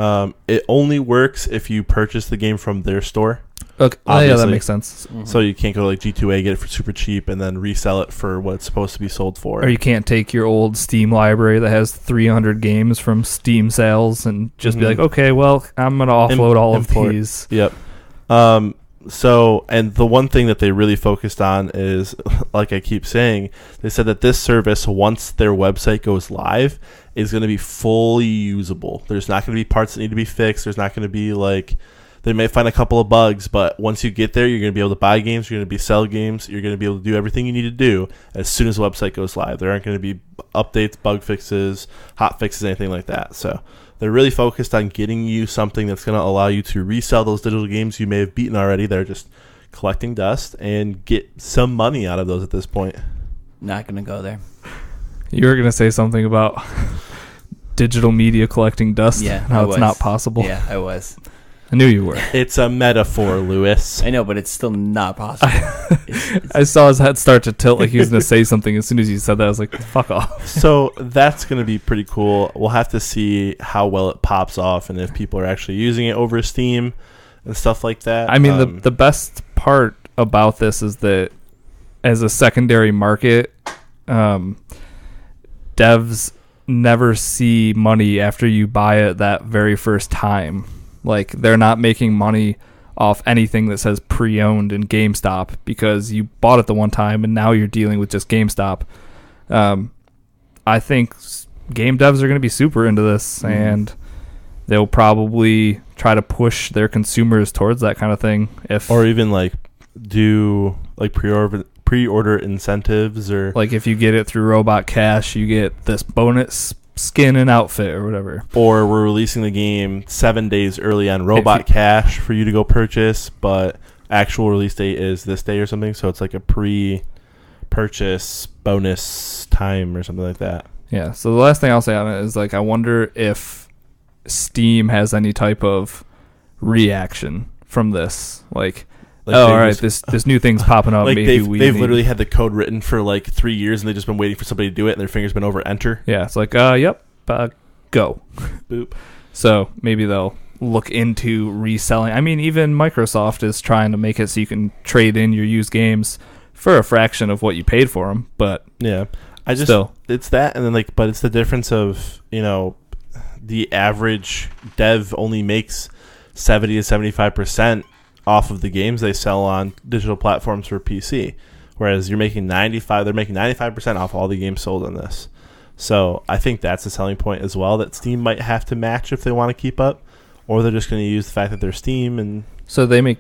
it only works if you purchase the game from their store. Okay. Yeah, that makes sense. Mm-hmm. So you can't go to like G2A, get it for super cheap, and then resell it for what it's supposed to be sold for. Or you can't take your old Steam library that has 300 games from Steam sales and just be like, okay, well, I'm going to offload all of these. Yep. So, and the one thing that they really focused on is, like I keep saying, they said that this service, once their website goes live, is going to be fully usable. There's not going to be parts that need to be fixed. There's not going to be like, they may find a couple of bugs, but once you get there, you're going to be able to buy games, you're going to be sell games, you're going to be able to do everything you need to do as soon as the website goes live. There aren't going to be updates, bug fixes, hot fixes, anything like that. So they're really focused on getting you something that's going to allow you to resell those digital games you may have beaten already. They're just collecting dust and get some money out of those at this point. Not going to go there. You were going to say something about digital media collecting dust? Yeah, how it's not possible? Yeah, I was. I knew you were. It's a metaphor, Lewis. I know, but it's still not possible. I saw his head start to tilt like he was going to say something. As soon as you said that, I was like, fuck off. So that's going to be pretty cool. We'll have to see how well it pops off and if people are actually using it over Steam and stuff like that. I mean, the best part about this is that as a secondary market, devs never see money after you buy it that very first time. Like, they're not making money off anything that says pre-owned in GameStop because you bought it the one time and now you're dealing with just GameStop. I think game devs are going to be super into this, and they'll probably try to push their consumers towards that kind of thing. Or even like do like pre-order incentives, or like if you get it through Robot Cash, you get this bonus skin and outfit or whatever. Or we're releasing the game 7 days early on Robot Cash for you to go purchase, but actual release date is this day or something, so it's like a pre-purchase bonus time or something like that. Yeah, so the last thing I'll say on it is, like, I wonder if Steam has any type of reaction from this. Like all right, this new thing's popping up. Like maybe they've literally had the code written for like 3 years, and they've just been waiting for somebody to do it, and their finger's been over enter. Yeah, it's like, go. Boop. So maybe they'll look into reselling. I mean, even Microsoft is trying to make it so you can trade in your used games for a fraction of what you paid for them. But yeah, it's that, and then but it's the difference of, the average dev only makes 70 to 75% off of the games they sell on digital platforms for PC, whereas they're making 95% off all the games sold on this. So I think that's a selling point as well that Steam might have to match if they want to keep up, or they're just going to use the fact that they're Steam. And so they make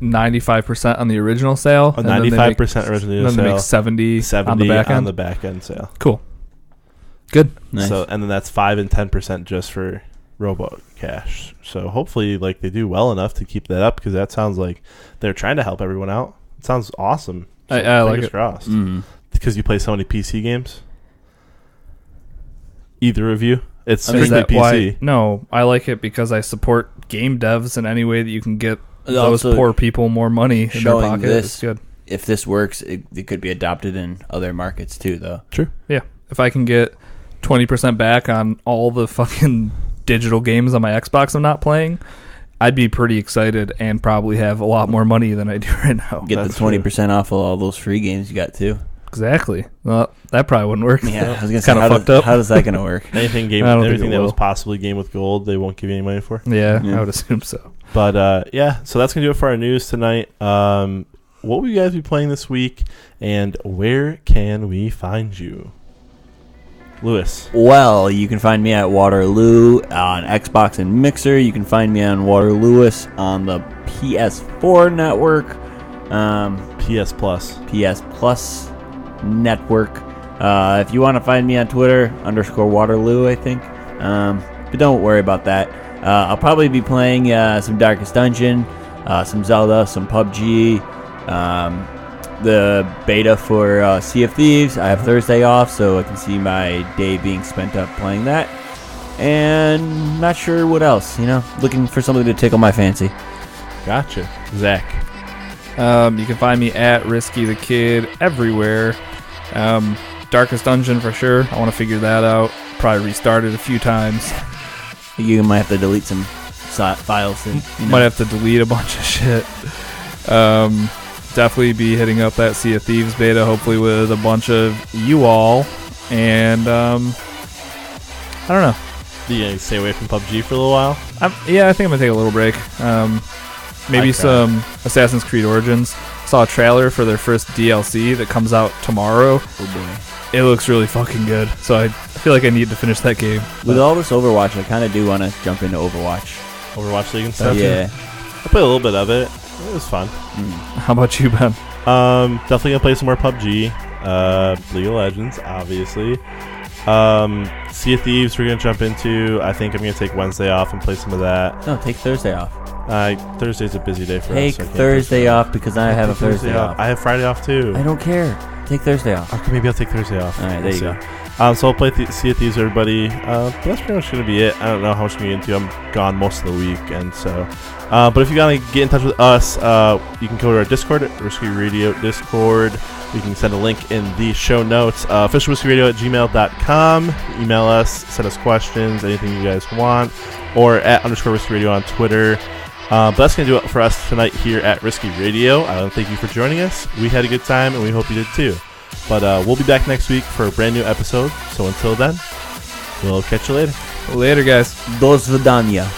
95% on the original sale. 95% original sale. Then they make 70 on the back end. On the back end sale. Cool. Good. Nice. So and then that's 5 and 10% just for Robo Cash. So hopefully, like, they do well enough to keep that up, because that sounds like they're trying to help everyone out. It sounds awesome. So I like it. Crossed. Because you play so many PC games. Either of you? It's strictly PC. No, I like it because I support game devs in any way that you can get those also poor people more money in their pocket. It's good. If this works, it could be adopted in other markets too, though. True. Yeah. If I can get 20% back on all the fucking digital games on my Xbox I'm not playing, I'd be pretty excited and probably have a lot more money than I do right now. Get the 20% off of all those free games you got too. Exactly. Well, that probably wouldn't work. Yeah, I was gonna say, kind of fucked up. How does that gonna work? Everything that was possibly Game with Gold, they won't give you any money for. Yeah, I would assume so. But yeah, so that's gonna do it for our news tonight. What will you guys be playing this week, and where can we find you, Lewis? Well, you can find me at Waterloo on Xbox and Mixer. You can find me on Waterloo on the PS4 network, PS Plus network. If you want to find me on Twitter, _Waterloo, I think. But don't worry about that. I'll probably be playing some Darkest Dungeon, some Zelda, some PUBG, the beta for Sea of Thieves. I have Thursday off, so I can see my day being spent up playing that. And not sure what else, looking for something to tickle my fancy. Gotcha. Zach? You can find me at Risky the Kid everywhere. Darkest Dungeon for sure. I want to figure that out. Probably restart it a few times. You might have to delete some files. Might have to delete a bunch of shit. Definitely be hitting up that Sea of Thieves beta, hopefully with a bunch of you all. And I don't know. You gonna stay away from PUBG for a little while? Yeah, I think I'm gonna take a little break. Maybe some Assassin's Creed Origins. Saw a trailer for their first DLC that comes out tomorrow. Oh boy. It looks really fucking good. So I feel like I need to finish that game. With all this Overwatch, I kind of do want to jump into Overwatch. Overwatch League and stuff? Yeah. I played a little bit of it. It was fun. How about you, Ben? Definitely gonna play some more PUBG. League of Legends, obviously. Sea of Thieves we're gonna jump into. I think I'm gonna take Wednesday off and play some of that. No, take Thursday off. Thursday's a busy day for us. Take Thursday off because I have a Thursday off. I have Friday off too. I don't care. Take Thursday off. Okay, maybe I'll take Thursday off. All right, there you go. So I'll play Sea of Thieves, everybody. But that's pretty much going to be it. I don't know how much I'm going to get into. I'm gone most of the week, and so. But if you want to get in touch with us, you can go to our Discord, Risky Radio Discord. You can send a link in the show notes. officialwhiskeyradio@gmail.com. Email us, send us questions, anything you guys want, or at _Risky on Twitter. But that's going to do it for us tonight here at Risky Radio. Thank you for joining us. We had a good time, and we hope you did too. But we'll be back next week for a brand new episode. So until then, we'll catch you later. Later, guys. Do svidaniya.